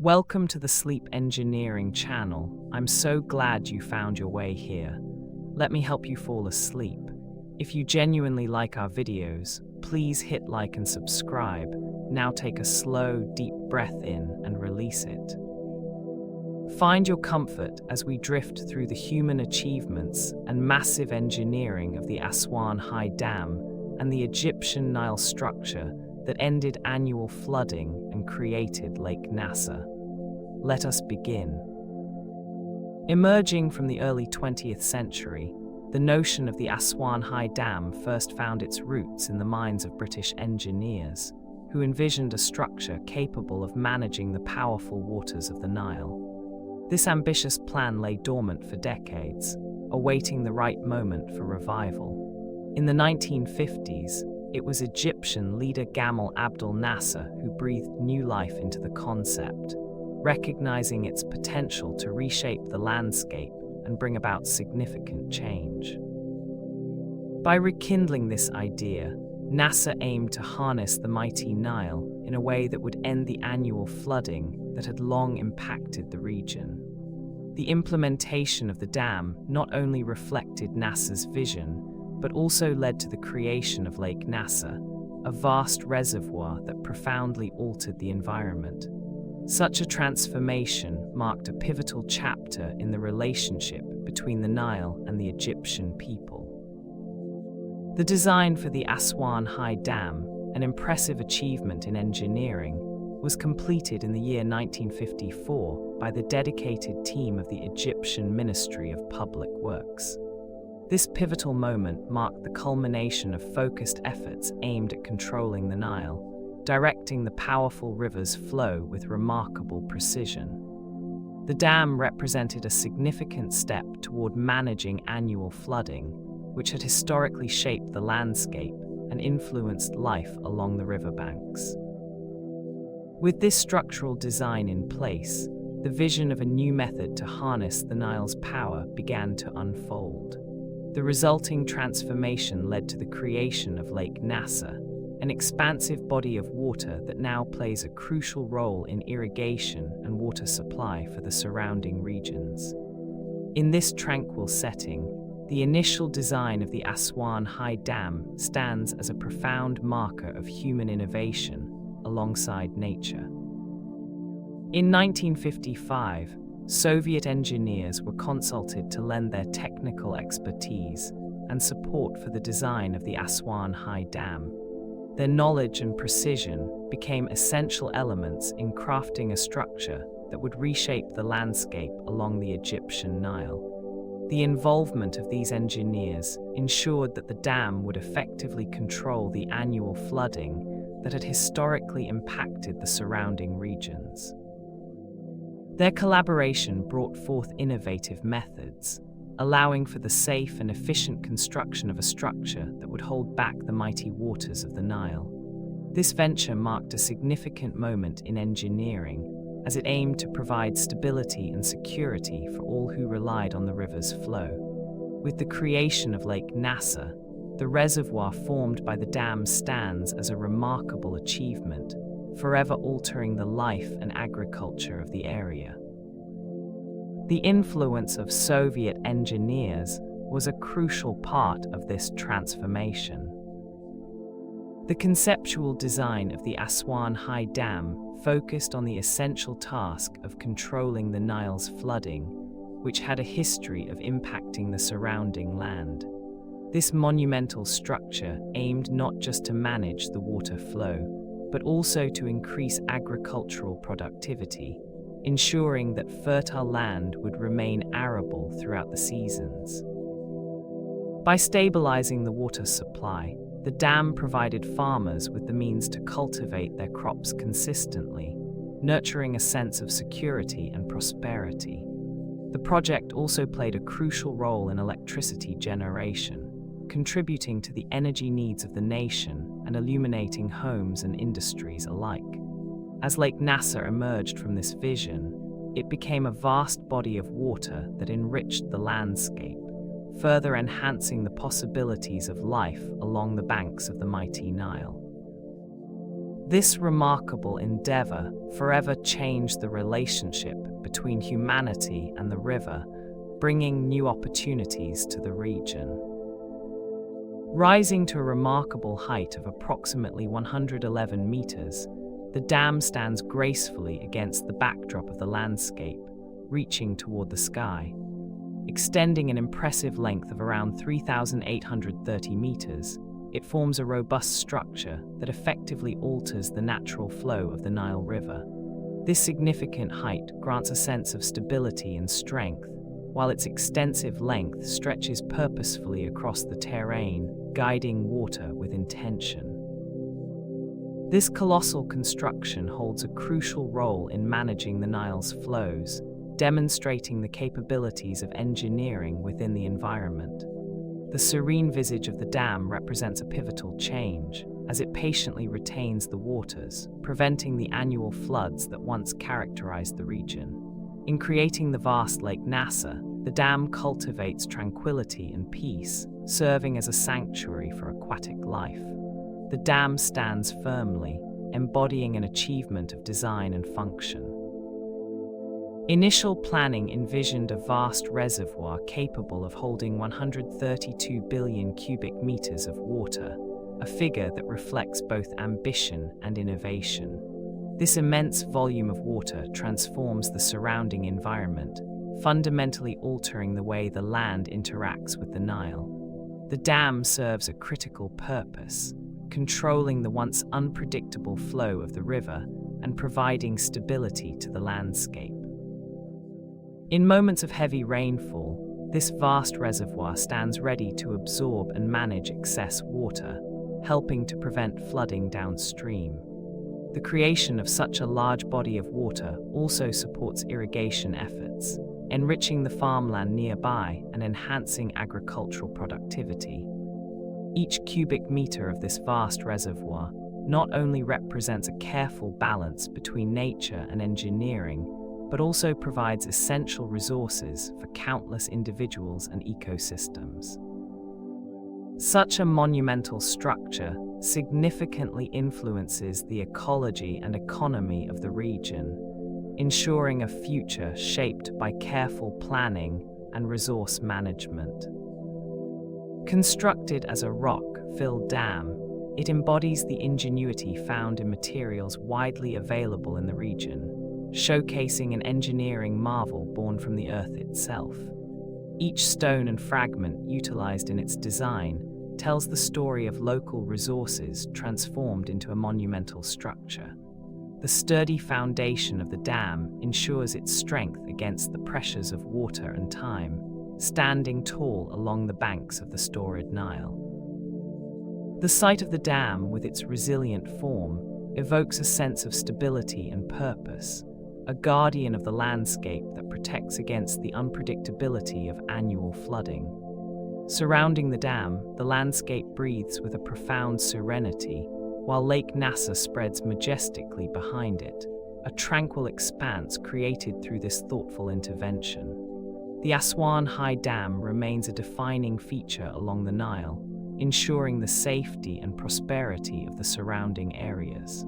Welcome to the Sleep Engineering channel. I'm so glad you found your way here. Let me help you fall asleep. If you genuinely like our videos, please hit like and subscribe. Now take a slow, deep breath in and release it. Find your comfort as we drift through the human achievements and massive engineering of the Aswan High Dam and the Egyptian Nile structure that ended annual flooding and created Lake Nasser. Let us begin. Emerging from the early 20th century, the notion of the Aswan High Dam first found its roots in the minds of British engineers, who envisioned a structure capable of managing the powerful waters of the Nile. This ambitious plan lay dormant for decades, awaiting the right moment for revival. In the 1950s, it was Egyptian leader Gamal Abdel Nasser who breathed new life into the concept, recognizing its potential to reshape the landscape and bring about significant change. By rekindling this idea, Nasser aimed to harness the mighty Nile in a way that would end the annual flooding that had long impacted the region. The implementation of the dam not only reflected Nasser's vision, but also led to the creation of Lake Nasser, a vast reservoir that profoundly altered the environment. Such a transformation marked a pivotal chapter in the relationship between the Nile and the Egyptian people. The design for the Aswan High Dam, an impressive achievement in engineering, was completed in the year 1954 by the dedicated team of the Egyptian Ministry of Public Works. This pivotal moment marked the culmination of focused efforts aimed at controlling the Nile, directing the powerful river's flow with remarkable precision. The dam represented a significant step toward managing annual flooding, which had historically shaped the landscape and influenced life along the riverbanks. With this structural design in place, the vision of a new method to harness the Nile's power began to unfold. The resulting transformation led to the creation of Lake Nasser, an expansive body of water that now plays a crucial role in irrigation and water supply for the surrounding regions. In this tranquil setting, the initial design of the Aswan High Dam stands as a profound marker of human innovation alongside nature. In 1955, Soviet engineers were consulted to lend their technical expertise and support for the design of the Aswan High Dam. Their knowledge and precision became essential elements in crafting a structure that would reshape the landscape along the Egyptian Nile. The involvement of these engineers ensured that the dam would effectively control the annual flooding that had historically impacted the surrounding regions. Their collaboration brought forth innovative methods, allowing for the safe and efficient construction of a structure that would hold back the mighty waters of the Nile. This venture marked a significant moment in engineering, as it aimed to provide stability and security for all who relied on the river's flow. With the creation of Lake Nasser, the reservoir formed by the dam stands as a remarkable achievement, forever altering the life and agriculture of the area. The influence of Soviet engineers was a crucial part of this transformation. The conceptual design of the Aswan High Dam focused on the essential task of controlling the Nile's flooding, which had a history of impacting the surrounding land. This monumental structure aimed not just to manage the water flow, but also to increase agricultural productivity, ensuring that fertile land would remain arable throughout the seasons. By stabilizing the water supply, the dam provided farmers with the means to cultivate their crops consistently, nurturing a sense of security and prosperity. The project also played a crucial role in electricity generation, contributing to the energy needs of the nation and illuminating homes and industries alike. As Lake Nasser emerged from this vision, it became a vast body of water that enriched the landscape, further enhancing the possibilities of life along the banks of the mighty Nile. This remarkable endeavor forever changed the relationship between humanity and the river, bringing new opportunities to the region. Rising to a remarkable height of approximately 111 meters, the dam stands gracefully against the backdrop of the landscape, reaching toward the sky. Extending an impressive length of around 3,830 meters, it forms a robust structure that effectively alters the natural flow of the Nile River. This significant height grants a sense of stability and strength, while its extensive length stretches purposefully across the terrain, guiding water with intention. This colossal construction holds a crucial role in managing the Nile's flows, demonstrating the capabilities of engineering within the environment. The serene visage of the dam represents a pivotal change, as it patiently retains the waters, preventing the annual floods that once characterized the region. In creating the vast Lake Nasser, the dam cultivates tranquility and peace, serving as a sanctuary for aquatic life. The dam stands firmly, embodying an achievement of design and function. Initial planning envisioned a vast reservoir capable of holding 132 billion cubic meters of water, a figure that reflects both ambition and innovation. This immense volume of water transforms the surrounding environment, fundamentally altering the way the land interacts with the Nile. The dam serves a critical purpose, controlling the once unpredictable flow of the river and providing stability to the landscape. In moments of heavy rainfall, this vast reservoir stands ready to absorb and manage excess water, helping to prevent flooding downstream. The creation of such a large body of water also supports irrigation efforts, enriching the farmland nearby and enhancing agricultural productivity. Each cubic meter of this vast reservoir not only represents a careful balance between nature and engineering, but also provides essential resources for countless individuals and ecosystems. Such a monumental structure significantly influences the ecology and economy of the region, ensuring a future shaped by careful planning and resource management. Constructed as a rock-filled dam, it embodies the ingenuity found in materials widely available in the region, showcasing an engineering marvel born from the earth itself. Each stone and fragment utilized in its design tells the story of local resources transformed into a monumental structure. The sturdy foundation of the dam ensures its strength against the pressures of water and time, standing tall along the banks of the storied Nile. The sight of the dam, with its resilient form, evokes a sense of stability and purpose, a guardian of the landscape that protects against the unpredictability of annual flooding. Surrounding the dam, the landscape breathes with a profound serenity, while Lake Nasser spreads majestically behind it, a tranquil expanse created through this thoughtful intervention. The Aswan High Dam remains a defining feature along the Nile, ensuring the safety and prosperity of the surrounding areas.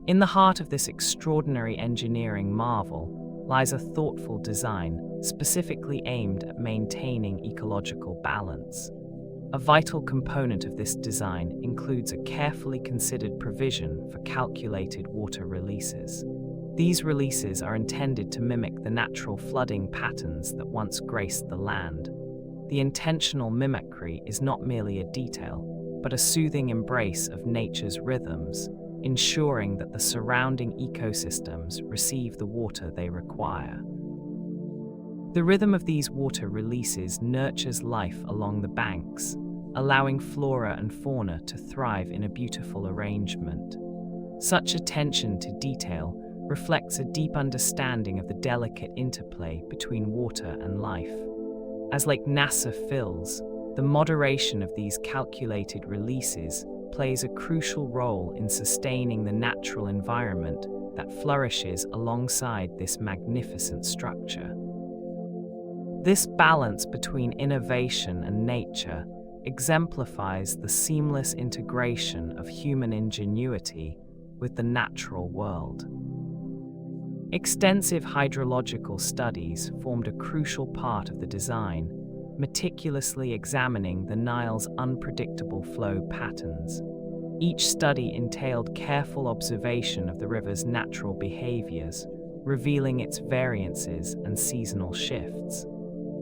In the heart of this extraordinary engineering marvel lies a thoughtful design specifically aimed at maintaining ecological balance. A vital component of this design includes a carefully considered provision for calculated water releases. These releases are intended to mimic the natural flooding patterns that once graced the land. The intentional mimicry is not merely a detail, but a soothing embrace of nature's rhythms, ensuring that the surrounding ecosystems receive the water they require. The rhythm of these water releases nurtures life along the banks, allowing flora and fauna to thrive in a beautiful arrangement. Such attention to detail reflects a deep understanding of the delicate interplay between water and life. As Lake Nasser fills, the moderation of these calculated releases plays a crucial role in sustaining the natural environment that flourishes alongside this magnificent structure. This balance between innovation and nature exemplifies the seamless integration of human ingenuity with the natural world. Extensive hydrological studies formed a crucial part of the design, meticulously examining the Nile's unpredictable flow patterns. Each study entailed careful observation of the river's natural behaviors, revealing its variances and seasonal shifts.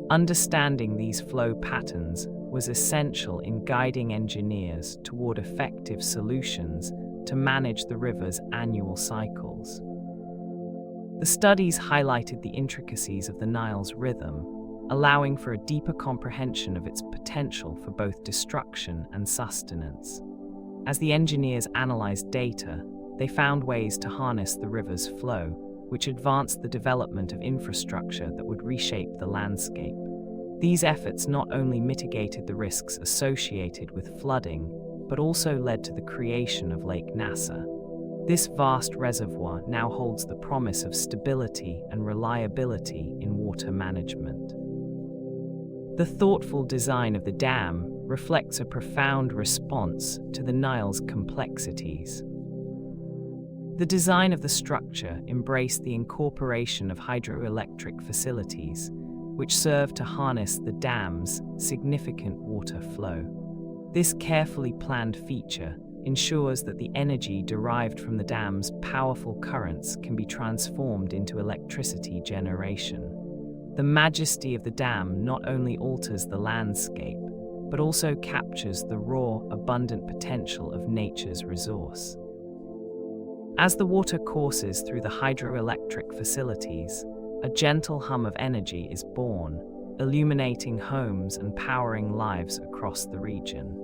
Understanding these flow patterns was essential in guiding engineers toward effective solutions to manage the river's annual cycles. The studies highlighted the intricacies of the Nile's rhythm, allowing for a deeper comprehension of its potential for both destruction and sustenance. As the engineers analyzed data, they found ways to harness the river's flow, which advanced the development of infrastructure that would reshape the landscape. These efforts not only mitigated the risks associated with flooding, but also led to the creation of Lake Nasser. This vast reservoir now holds the promise of stability and reliability in water management. The thoughtful design of the dam reflects a profound response to the Nile's complexities. The design of the structure embraced the incorporation of hydroelectric facilities, which serve to harness the dam's significant water flow. This carefully planned feature ensures that the energy derived from the dam's powerful currents can be transformed into electricity generation. The majesty of the dam not only alters the landscape, but also captures the raw, abundant potential of nature's resource. As the water courses through the hydroelectric facilities, a gentle hum of energy is born, illuminating homes and powering lives across the region.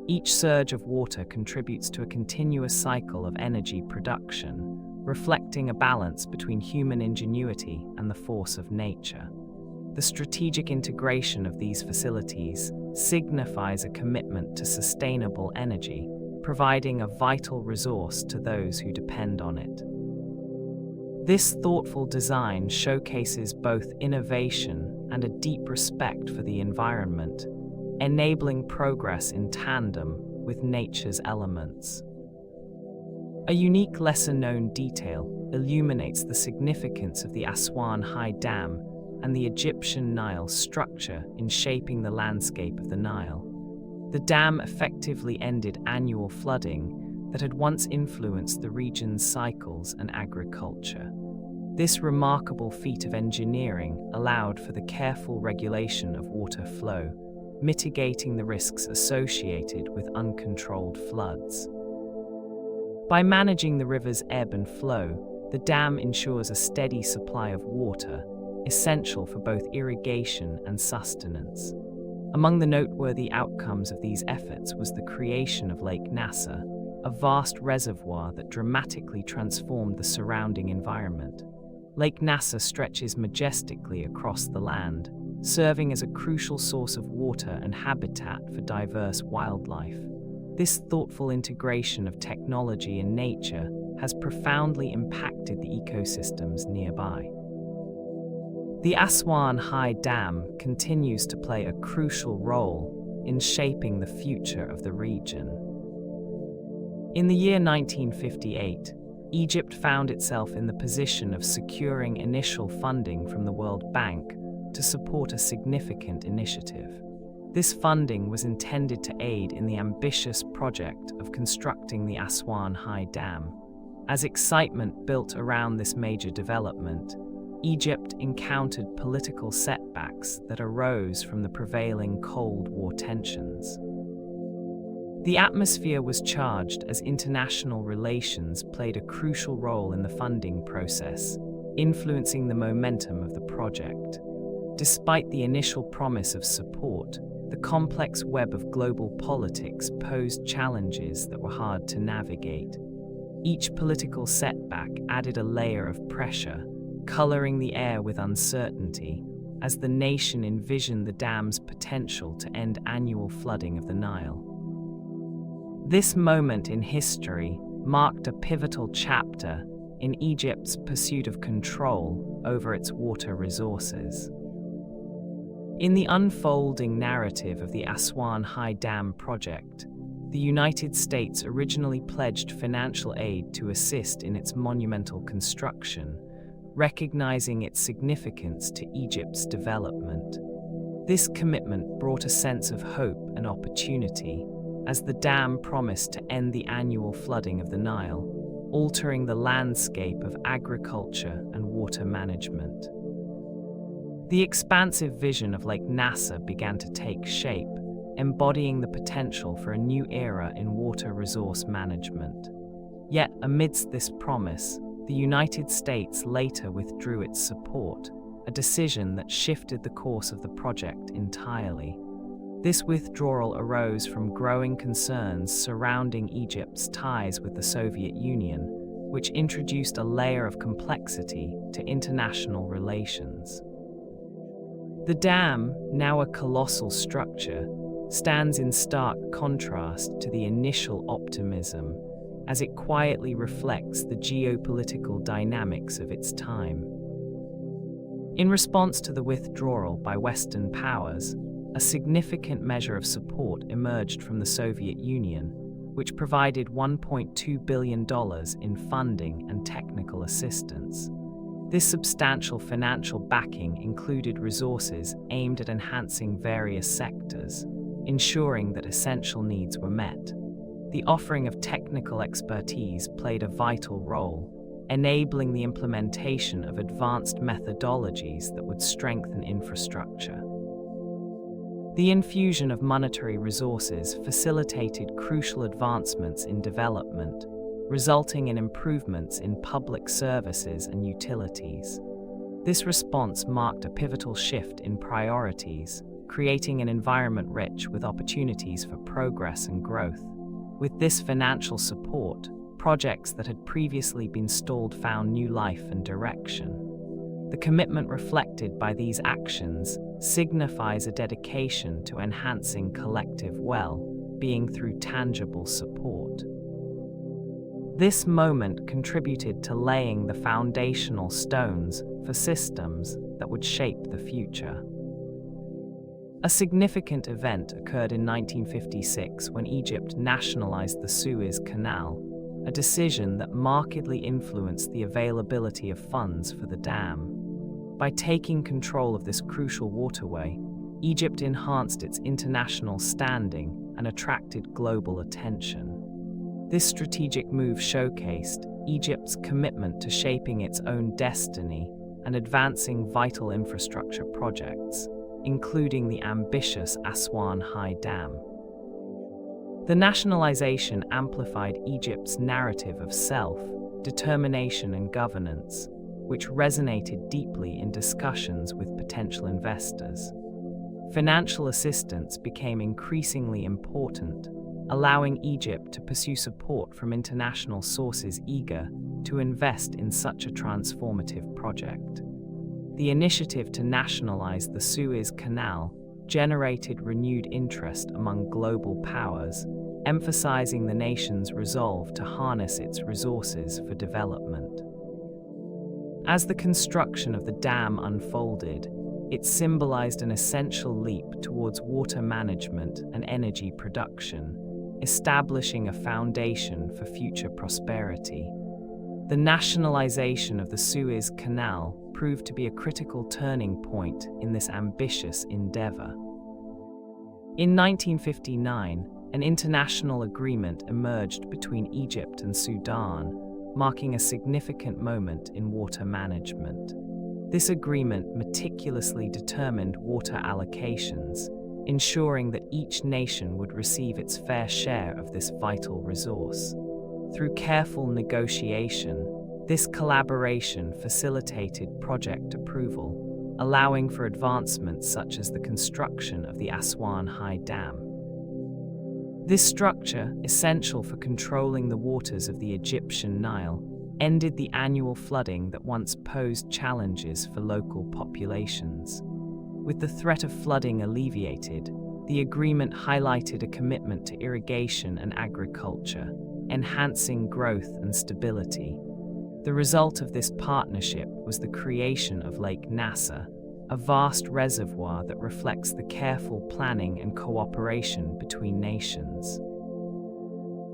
Each surge of water contributes to a continuous cycle of energy production, reflecting a balance between human ingenuity and the force of nature. The strategic integration of these facilities signifies a commitment to sustainable energy, providing a vital resource to those who depend on it. This thoughtful design showcases both innovation and a deep respect for the environment, enabling progress in tandem with nature's elements. A unique lesser-known detail illuminates the significance of the Aswan High Dam and the Egyptian Nile structure in shaping the landscape of the Nile. The dam effectively ended annual flooding that had once influenced the region's cycles and agriculture. This remarkable feat of engineering allowed for the careful regulation of water flow, mitigating the risks associated with uncontrolled floods. By managing the river's ebb and flow, the dam ensures a steady supply of water, essential for both irrigation and sustenance. Among the noteworthy outcomes of these efforts was the creation of Lake Nasser, a vast reservoir that dramatically transformed the surrounding environment. Lake Nasser stretches majestically across the land, serving as a crucial source of water and habitat for diverse wildlife. This thoughtful integration of technology and nature has profoundly impacted the ecosystems nearby. The Aswan High Dam continues to play a crucial role in shaping the future of the region. In the year 1958, Egypt found itself in the position of securing initial funding from the World Bank to support a significant initiative. This funding was intended to aid in the ambitious project of constructing the Aswan High Dam. As excitement built around this major development, Egypt encountered political setbacks that arose from the prevailing Cold War tensions. The atmosphere was charged as international relations played a crucial role in the funding process, influencing the momentum of the project. Despite the initial promise of support, the complex web of global politics posed challenges that were hard to navigate. Each political setback added a layer of pressure, coloring the air with uncertainty, as the nation envisioned the dam's potential to end annual flooding of the Nile. This moment in history marked a pivotal chapter in Egypt's pursuit of control over its water resources. In the unfolding narrative of the Aswan High Dam project, the United States originally pledged financial aid to assist in its monumental construction, recognizing its significance to Egypt's development. This commitment brought a sense of hope and opportunity, as the dam promised to end the annual flooding of the Nile, altering the landscape of agriculture and water management. The expansive vision of Lake Nasser began to take shape, embodying the potential for a new era in water resource management. Yet, amidst this promise, the United States later withdrew its support, a decision that shifted the course of the project entirely. This withdrawal arose from growing concerns surrounding Egypt's ties with the Soviet Union, which introduced a layer of complexity to international relations. The dam, now a colossal structure, stands in stark contrast to the initial optimism, as it quietly reflects the geopolitical dynamics of its time. In response to the withdrawal by Western powers, a significant measure of support emerged from the Soviet Union, which provided $1.2 billion in funding and technical assistance. This substantial financial backing included resources aimed at enhancing various sectors, ensuring that essential needs were met. The offering of technical expertise played a vital role, enabling the implementation of advanced methodologies that would strengthen infrastructure. The infusion of monetary resources facilitated crucial advancements in development, resulting in improvements in public services and utilities. This response marked a pivotal shift in priorities, creating an environment rich with opportunities for progress and growth. With this financial support, projects that had previously been stalled found new life and direction. The commitment reflected by these actions signifies a dedication to enhancing collective well-being through tangible support. This moment contributed to laying the foundational stones for systems that would shape the future. A significant event occurred in 1956 when Egypt nationalized the Suez Canal, a decision that markedly influenced the availability of funds for the dam. By taking control of this crucial waterway, Egypt enhanced its international standing and attracted global attention. This strategic move showcased Egypt's commitment to shaping its own destiny and advancing vital infrastructure projects, including the ambitious Aswan High Dam. The nationalization amplified Egypt's narrative of self-determination and governance, which resonated deeply in discussions with potential investors. Financial assistance became increasingly important, allowing Egypt to pursue support from international sources eager to invest in such a transformative project. The initiative to nationalize the Suez Canal generated renewed interest among global powers, emphasizing the nation's resolve to harness its resources for development. As the construction of the dam unfolded, it symbolized an essential leap towards water management and energy production, establishing a foundation for future prosperity. The nationalization of the Suez Canal proved to be a critical turning point in this ambitious endeavor. In 1959, an international agreement emerged between Egypt and Sudan, marking a significant moment in water management. This agreement meticulously determined water allocations, ensuring that each nation would receive its fair share of this vital resource. Through careful negotiation, this collaboration facilitated project approval, allowing for advancements such as the construction of the Aswan High Dam. This structure, essential for controlling the waters of the Egyptian Nile, ended the annual flooding that once posed challenges for local populations. With the threat of flooding alleviated, the agreement highlighted a commitment to irrigation and agriculture, enhancing growth and stability. The result of this partnership was the creation of Lake Nasser, a vast reservoir that reflects the careful planning and cooperation between nations.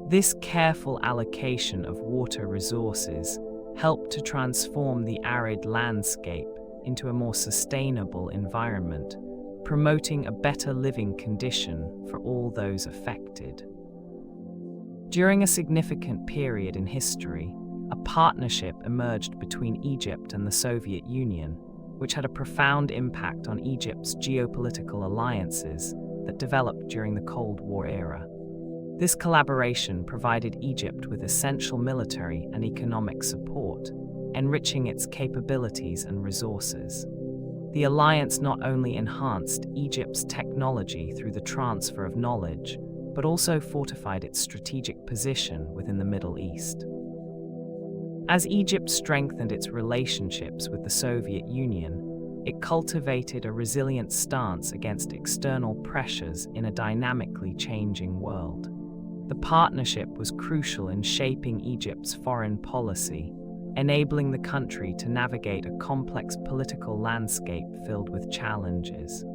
This careful allocation of water resources helped to transform the arid landscape into a more sustainable environment, promoting a better living condition for all those affected. During a significant period in history, a partnership emerged between Egypt and the Soviet Union, which had a profound impact on Egypt's geopolitical alliances that developed during the Cold War era. This collaboration provided Egypt with essential military and economic support, enriching its capabilities and resources. The alliance not only enhanced Egypt's technology through the transfer of knowledge, but also fortified its strategic position within the Middle East. As Egypt strengthened its relationships with the Soviet Union, it cultivated a resilient stance against external pressures in a dynamically changing world. The partnership was crucial in shaping Egypt's foreign policy, enabling the country to navigate a complex political landscape filled with challenges.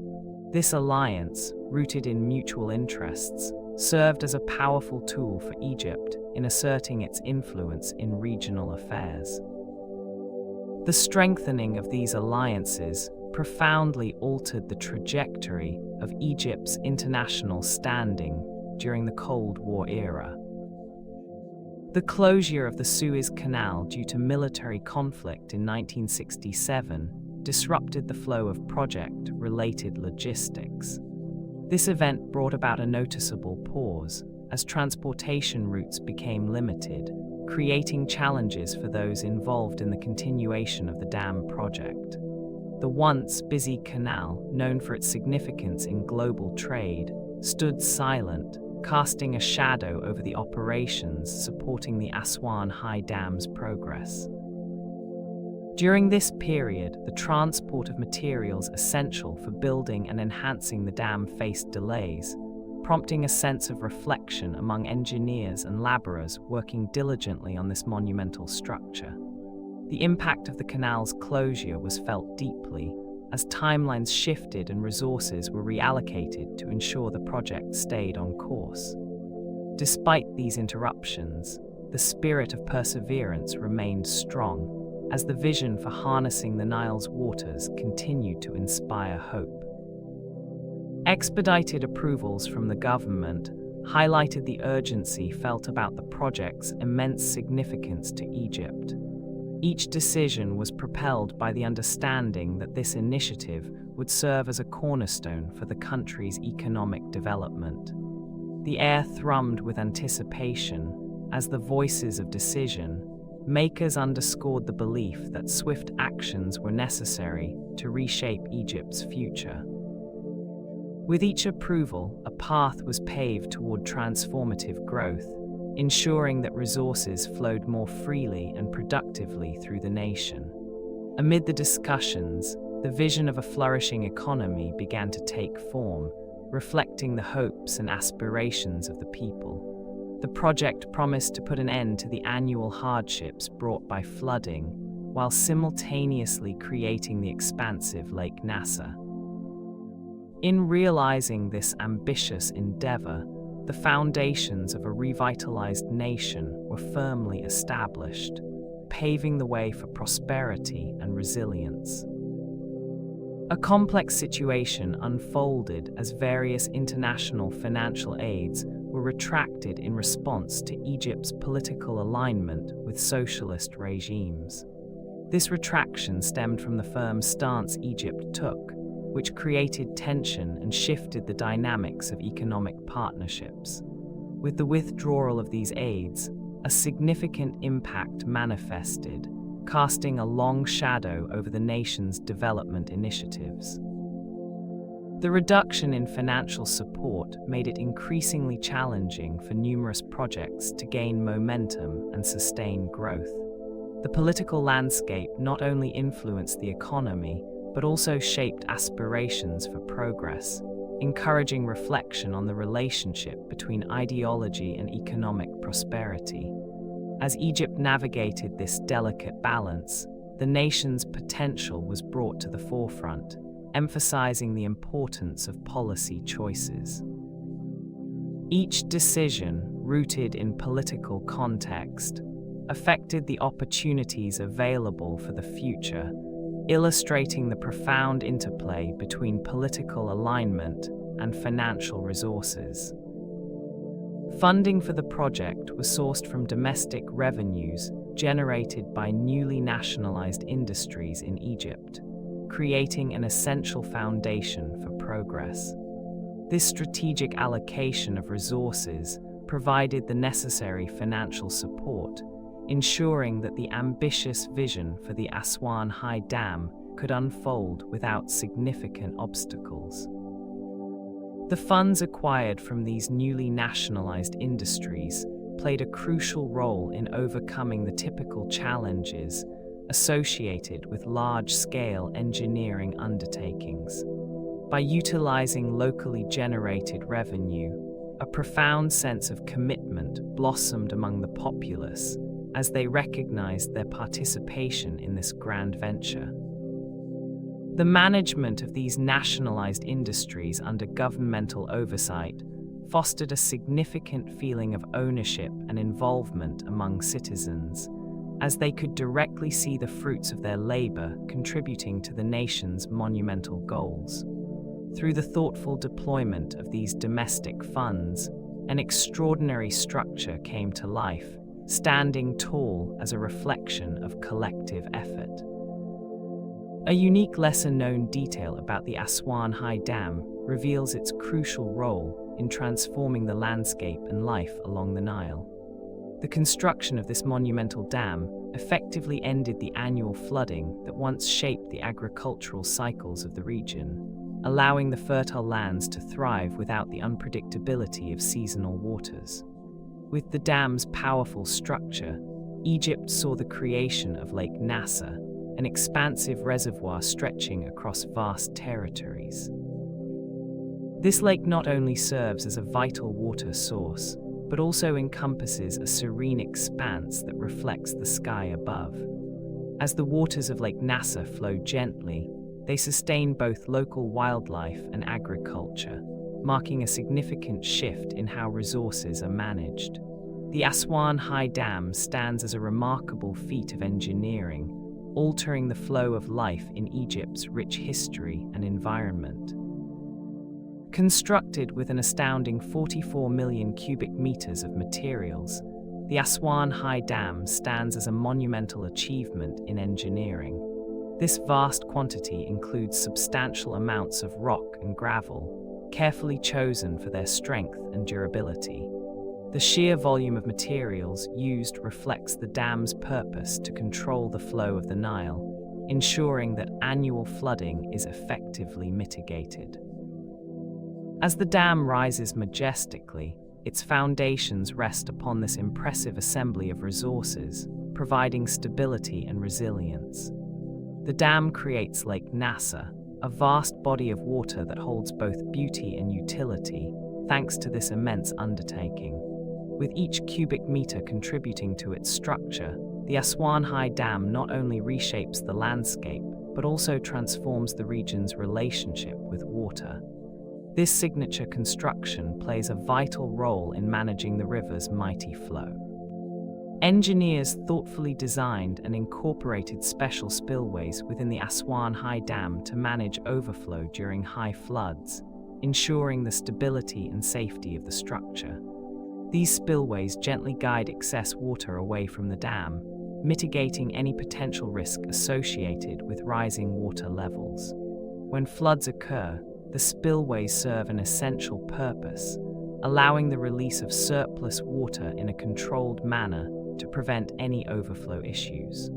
This alliance, rooted in mutual interests, served as a powerful tool for Egypt in asserting its influence in regional affairs. The strengthening of these alliances profoundly altered the trajectory of Egypt's international standing during the Cold War era. The closure of the Suez Canal due to military conflict in 1967 disrupted the flow of project-related logistics. This event brought about a noticeable pause as transportation routes became limited, creating challenges for those involved in the continuation of the dam project. The once busy canal, known for its significance in global trade, stood silent, casting a shadow over the operations supporting the Aswan High Dam's progress. During this period, the transport of materials essential for building and enhancing the dam faced delays, prompting a sense of reflection among engineers and laborers working diligently on this monumental structure. The impact of the canal's closure was felt deeply, as timelines shifted and resources were reallocated to ensure the project stayed on course. Despite these interruptions, the spirit of perseverance remained strong, as the vision for harnessing the Nile's waters continued to inspire hope. Expedited approvals from the government highlighted the urgency felt about the project's immense significance to Egypt. Each decision was propelled by the understanding that this initiative would serve as a cornerstone for the country's economic development. The air thrummed with anticipation as the voices of decision makers underscored the belief that swift actions were necessary to reshape Egypt's future. With each approval, a path was paved toward transformative growth, ensuring that resources flowed more freely and productively through the nation. Amid the discussions, the vision of a flourishing economy began to take form, reflecting the hopes and aspirations of the people. The project promised to put an end to the annual hardships brought by flooding, while simultaneously creating the expansive Lake Nasser. In realizing this ambitious endeavor, the foundations of a revitalized nation were firmly established, paving the way for prosperity and resilience. A complex situation unfolded as various international financial aids were retracted in response to Egypt's political alignment with socialist regimes. This retraction stemmed from the firm stance Egypt took, which created tension and shifted the dynamics of economic partnerships. With the withdrawal of these aids, a significant impact manifested, casting a long shadow over the nation's development initiatives. The reduction in financial support made it increasingly challenging for numerous projects to gain momentum and sustain growth. The political landscape not only influenced the economy, but also shaped aspirations for progress, encouraging reflection on the relationship between ideology and economic prosperity. As Egypt navigated this delicate balance, the nation's potential was brought to the forefront, emphasizing the importance of policy choices. Each decision, rooted in political context, affected the opportunities available for the future, illustrating the profound interplay between political alignment and financial resources. Funding for the project was sourced from domestic revenues generated by newly nationalized industries in Egypt, creating an essential foundation for progress. This strategic allocation of resources provided the necessary financial support, ensuring that the ambitious vision for the Aswan High Dam could unfold without significant obstacles. The funds acquired from these newly nationalized industries played a crucial role in overcoming the typical challenges associated with large-scale engineering undertakings. By utilizing locally generated revenue, a profound sense of commitment blossomed among the populace as they recognized their participation in this grand venture. The management of these nationalized industries under governmental oversight fostered a significant feeling of ownership and involvement among citizens, as they could directly see the fruits of their labor contributing to the nation's monumental goals. Through the thoughtful deployment of these domestic funds, an extraordinary structure came to life, standing tall as a reflection of collective effort. A unique lesser-known detail about the Aswan High Dam reveals its crucial role in transforming the landscape and life along the Nile. The construction of this monumental dam effectively ended the annual flooding that once shaped the agricultural cycles of the region, allowing the fertile lands to thrive without the unpredictability of seasonal waters. With the dam's powerful structure, Egypt saw the creation of Lake Nasser, an expansive reservoir stretching across vast territories. This lake not only serves as a vital water source, but also encompasses a serene expanse that reflects the sky above. As the waters of Lake Nasser flow gently, they sustain both local wildlife and agriculture, marking a significant shift in how resources are managed. The Aswan High Dam stands as a remarkable feat of engineering, altering the flow of life in Egypt's rich history and environment. Constructed with an astounding 44 million cubic meters of materials, the Aswan High Dam stands as a monumental achievement in engineering. This vast quantity includes substantial amounts of rock and gravel, carefully chosen for their strength and durability. The sheer volume of materials used reflects the dam's purpose to control the flow of the Nile, ensuring that annual flooding is effectively mitigated. As the dam rises majestically, its foundations rest upon this impressive assembly of resources, providing stability and resilience. The dam creates Lake Nasser, a vast body of water that holds both beauty and utility, thanks to this immense undertaking. With each cubic meter contributing to its structure, the Aswan High Dam not only reshapes the landscape, but also transforms the region's relationship with water. This signature construction plays a vital role in managing the river's mighty flow. Engineers thoughtfully designed and incorporated special spillways within the Aswan High Dam to manage overflow during high floods, ensuring the stability and safety of the structure. These spillways gently guide excess water away from the dam, mitigating any potential risk associated with rising water levels. When floods occur, the spillways serve an essential purpose, allowing the release of surplus water in a controlled manner to prevent any overflow issues.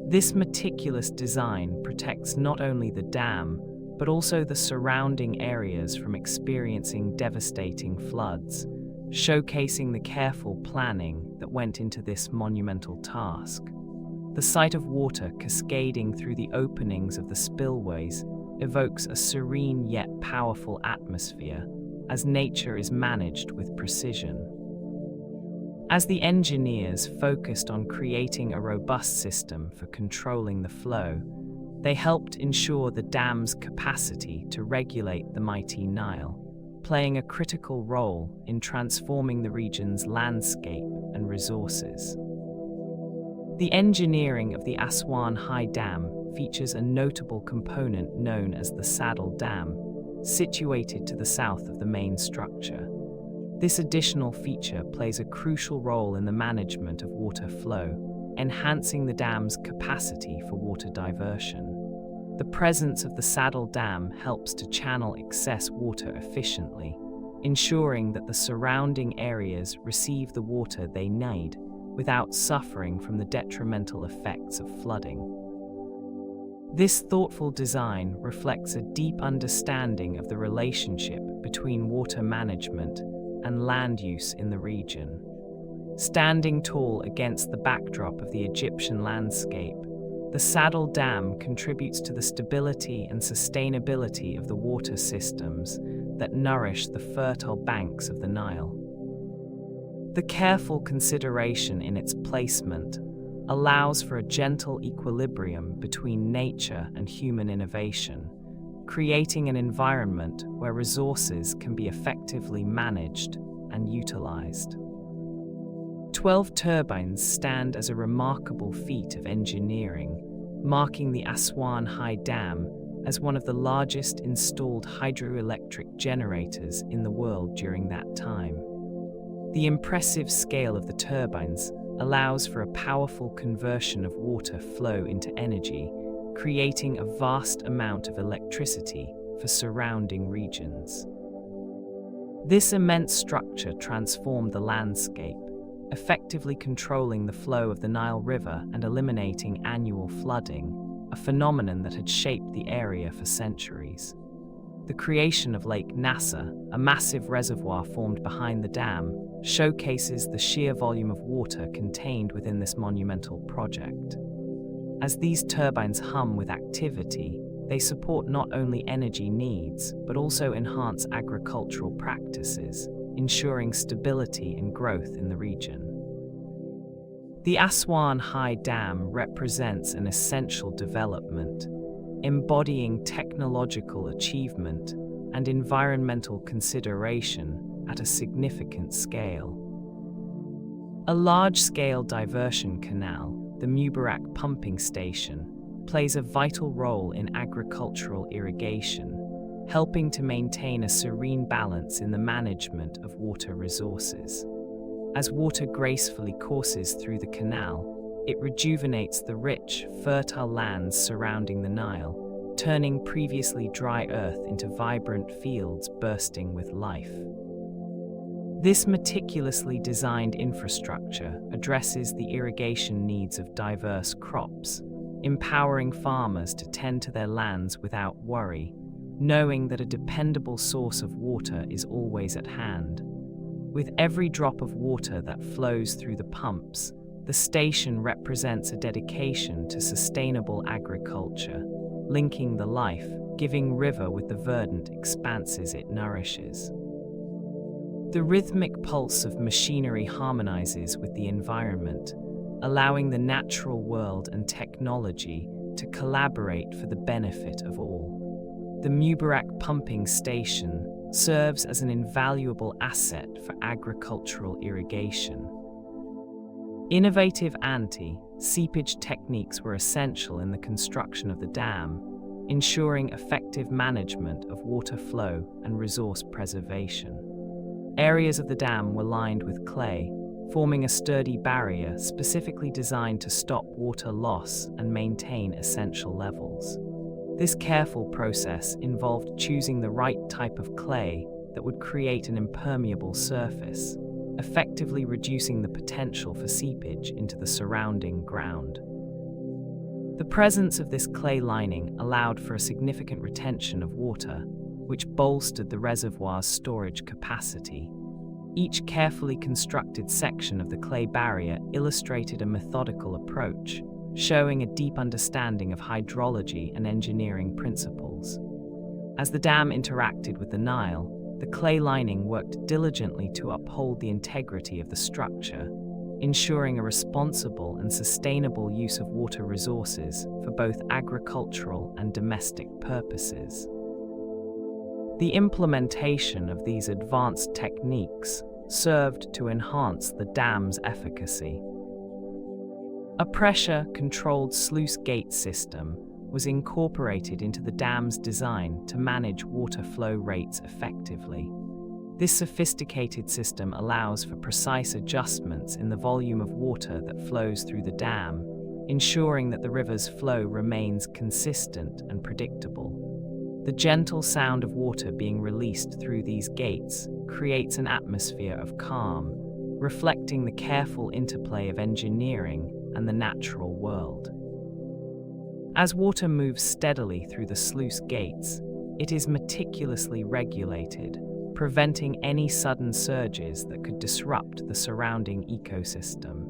This meticulous design protects not only the dam, but also the surrounding areas from experiencing devastating floods, showcasing the careful planning that went into this monumental task. The sight of water cascading through the openings of the spillways evokes a serene yet powerful atmosphere, as nature is managed with precision. As the engineers focused on creating a robust system for controlling the flow, They helped ensure the dam's capacity to regulate the mighty Nile, playing a critical role in transforming the region's landscape and resources. The engineering of the Aswan High Dam features a notable component known as the Saddle Dam, situated to the south of the main structure. This additional feature plays a crucial role in the management of water flow, enhancing the dam's capacity for water diversion. The presence of the Saddle Dam helps to channel excess water efficiently, ensuring that the surrounding areas receive the water they need without suffering from the detrimental effects of flooding. This thoughtful design reflects a deep understanding of the relationship between water management and land use in the region. Standing tall against the backdrop of the Egyptian landscape, the Saddle Dam contributes to the stability and sustainability of the water systems that nourish the fertile banks of the Nile. The careful consideration in its placement allows for a gentle equilibrium between nature and human innovation, creating an environment where resources can be effectively managed and utilized. 12 turbines stand as a remarkable feat of engineering, marking the Aswan High Dam as one of the largest installed hydroelectric generators in the world during that time. The impressive scale of the turbines allows for a powerful conversion of water flow into energy, creating a vast amount of electricity for surrounding regions. This immense structure transformed the landscape, effectively controlling the flow of the Nile River and eliminating annual flooding, a phenomenon that had shaped the area for centuries. The creation of Lake Nasser, a massive reservoir formed behind the dam, showcases the sheer volume of water contained within this monumental project. As these turbines hum with activity, they support not only energy needs, but also enhance agricultural practices, ensuring stability and growth in the region. The Aswan High Dam represents an essential development, embodying technological achievement and environmental consideration at a significant scale. A large-scale diversion canal, the Mubarak pumping station, plays a vital role in agricultural irrigation, helping to maintain a serene balance in the management of water resources. As water gracefully courses through the canal, it rejuvenates the rich, fertile lands surrounding the Nile, turning previously dry earth into vibrant fields bursting with life. This meticulously designed infrastructure addresses the irrigation needs of diverse crops, empowering farmers to tend to their lands without worry, knowing that a dependable source of water is always at hand. With every drop of water that flows through the pumps, the station represents a dedication to sustainable agriculture, linking the life-giving river with the verdant expanses it nourishes. The rhythmic pulse of machinery harmonizes with the environment, allowing the natural world and technology to collaborate for the benefit of all. The Mubarak pumping station serves as an invaluable asset for agricultural irrigation. Innovative anti-seepage techniques were essential in the construction of the dam, ensuring effective management of water flow and resource preservation. Areas of the dam were lined with clay, forming a sturdy barrier specifically designed to stop water loss and maintain essential levels. This careful process involved choosing the right type of clay that would create an impermeable surface, effectively reducing the potential for seepage into the surrounding ground. The presence of this clay lining allowed for a significant retention of water, which bolstered the reservoir's storage capacity. Each carefully constructed section of the clay barrier illustrated a methodical approach, showing a deep understanding of hydrology and engineering principles. As the dam interacted with the Nile, the clay lining worked diligently to uphold the integrity of the structure, ensuring a responsible and sustainable use of water resources for both agricultural and domestic purposes. The implementation of these advanced techniques served to enhance the dam's efficacy. A pressure-controlled sluice gate system was incorporated into the dam's design to manage water flow rates effectively. This sophisticated system allows for precise adjustments in the volume of water that flows through the dam, ensuring that the river's flow remains consistent and predictable. The gentle sound of water being released through these gates creates an atmosphere of calm, reflecting the careful interplay of engineering and the natural world. As water moves steadily through the sluice gates, it is meticulously regulated, preventing any sudden surges that could disrupt the surrounding ecosystem.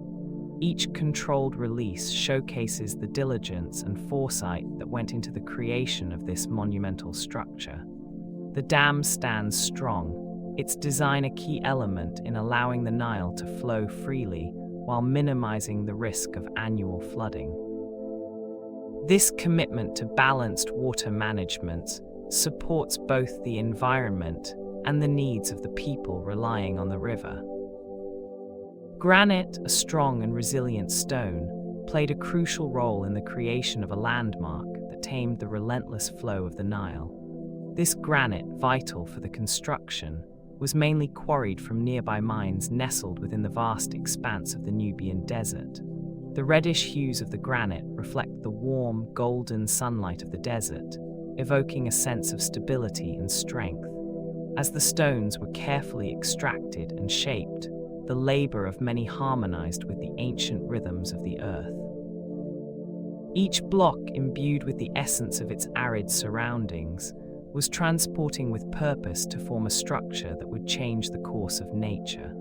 Each controlled release showcases the diligence and foresight that went into the creation of this monumental structure. The dam stands strong, its design a key element in allowing the Nile to flow freely while minimizing the risk of annual flooding. This commitment to balanced water management supports both the environment and the needs of the people relying on the river. Granite, a strong and resilient stone, played a crucial role in the creation of a landmark that tamed the relentless flow of the Nile. This granite, vital for the construction, was mainly quarried from nearby mines nestled within the vast expanse of the Nubian desert. The reddish hues of the granite reflect the warm, golden sunlight of the desert, evoking a sense of stability and strength. As the stones were carefully extracted and shaped, the labor of many harmonized with the ancient rhythms of the earth. Each block, imbued with the essence of its arid surroundings, was transporting with purpose to form a structure that would change the course of nature.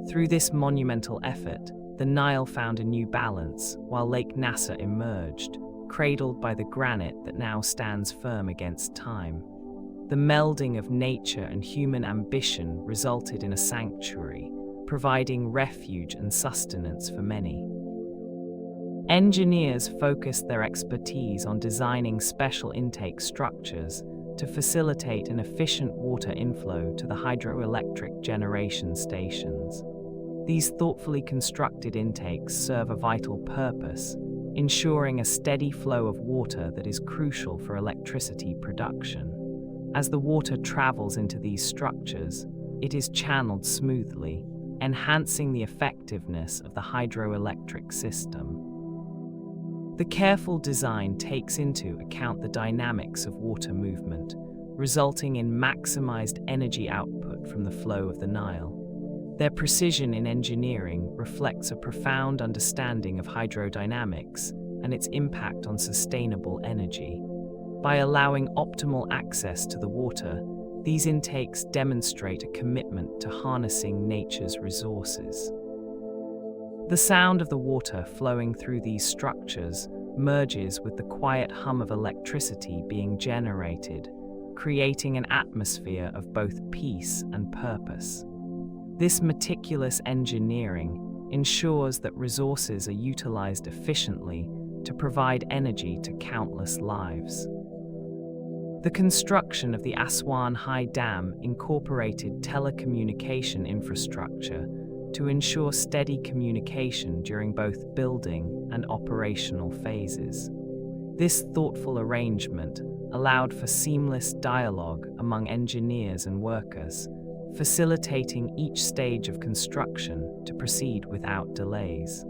Through this monumental effort, the Nile found a new balance, while Lake Nasser emerged, cradled by the granite that now stands firm against time. The melding of nature and human ambition resulted in a sanctuary, providing refuge and sustenance for many. Engineers focused their expertise on designing special intake structures to facilitate an efficient water inflow to the hydroelectric generation stations. These thoughtfully constructed intakes serve a vital purpose, ensuring a steady flow of water that is crucial for electricity production. As the water travels into these structures, it is channeled smoothly, enhancing the effectiveness of the hydroelectric system. The careful design takes into account the dynamics of water movement, resulting in maximized energy output from the flow of the Nile. Their precision in engineering reflects a profound understanding of hydrodynamics and its impact on sustainable energy. By allowing optimal access to the water, these intakes demonstrate a commitment to harnessing nature's resources. The sound of the water flowing through these structures merges with the quiet hum of electricity being generated, creating an atmosphere of both peace and purpose. This meticulous engineering ensures that resources are utilized efficiently to provide energy to countless lives. The construction of the Aswan High Dam incorporated telecommunication infrastructure to ensure steady communication during both building and operational phases. This thoughtful arrangement allowed for seamless dialogue among engineers and workers, facilitating each stage of construction to proceed without delays.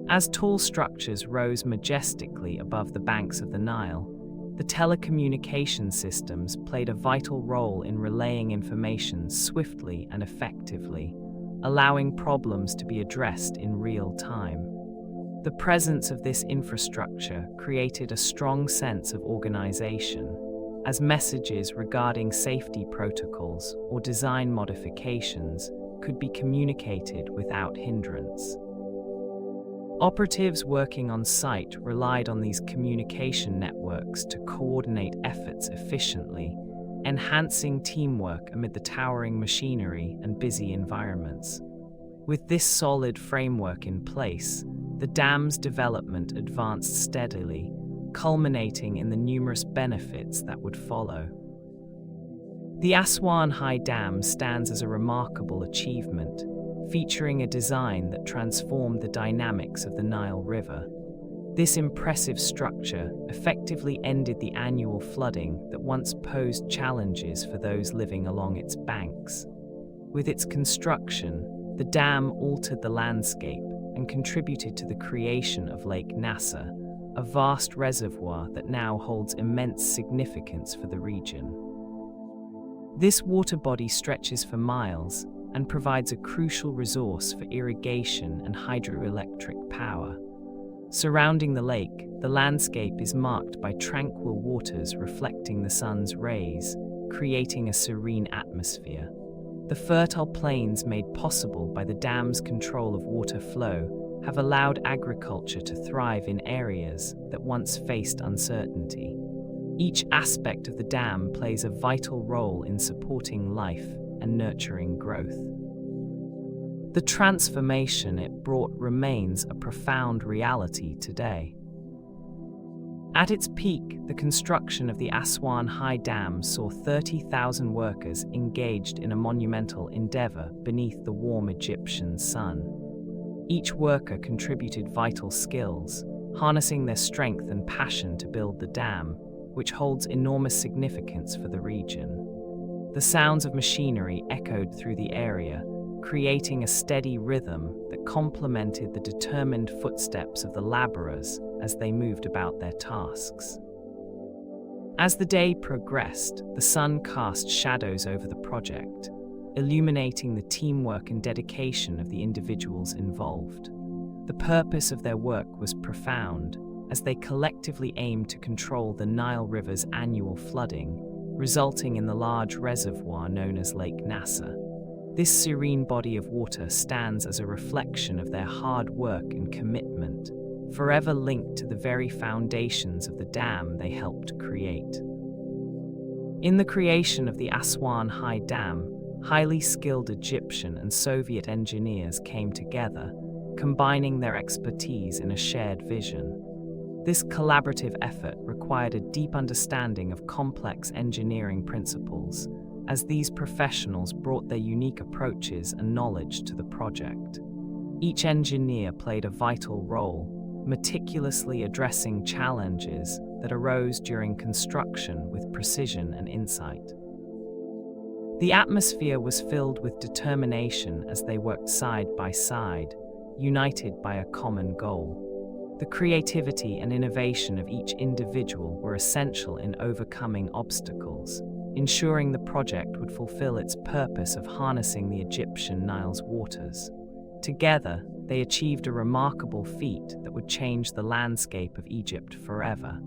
As tall structures rose majestically above the banks of the Nile, the telecommunication systems played a vital role in relaying information swiftly and effectively, allowing problems to be addressed in real time. The presence of this infrastructure created a strong sense of organization, as messages regarding safety protocols or design modifications could be communicated without hindrance. Operatives working on site relied on these communication networks to coordinate efforts efficiently, enhancing teamwork amid the towering machinery and busy environments. With this solid framework in place, the dam's development advanced steadily, culminating in the numerous benefits that would follow. The Aswan High Dam stands as a remarkable achievement, featuring a design that transformed the dynamics of the Nile River. This impressive structure effectively ended the annual flooding that once posed challenges for those living along its banks. With its construction, the dam altered the landscape and contributed to the creation of Lake Nasser, a vast reservoir that now holds immense significance for the region. This water body stretches for miles and provides a crucial resource for irrigation and hydroelectric power. Surrounding the lake, the landscape is marked by tranquil waters reflecting the sun's rays, creating a serene atmosphere. The fertile plains made possible by the dam's control of water flow have allowed agriculture to thrive in areas that once faced uncertainty. Each aspect of the dam plays a vital role in supporting life and nurturing growth. The transformation it brought remains a profound reality today. At its peak, the construction of the Aswan High Dam saw 30,000 workers engaged in a monumental endeavor beneath the warm Egyptian sun. Each worker contributed vital skills, harnessing their strength and passion to build the dam, which holds enormous significance for the region. The sounds of machinery echoed through the area, creating a steady rhythm that complemented the determined footsteps of the laborers as they moved about their tasks. As the day progressed, the sun cast shadows over the project, illuminating the teamwork and dedication of the individuals involved. The purpose of their work was profound, as they collectively aimed to control the Nile River's annual flooding, resulting in the large reservoir known as Lake Nasser. This serene body of water stands as a reflection of their hard work and commitment, forever linked to the very foundations of the dam they helped create. In the creation of the Aswan High Dam, highly skilled Egyptian and Soviet engineers came together, combining their expertise in a shared vision. This collaborative effort required a deep understanding of complex engineering principles, as these professionals brought their unique approaches and knowledge to the project. Each engineer played a vital role, meticulously addressing challenges that arose during construction with precision and insight. The atmosphere was filled with determination as they worked side by side, united by a common goal. The creativity and innovation of each individual were essential in overcoming obstacles, ensuring the project would fulfill its purpose of harnessing the Egyptian Nile's waters. Together, they achieved a remarkable feat that would change the landscape of Egypt forever.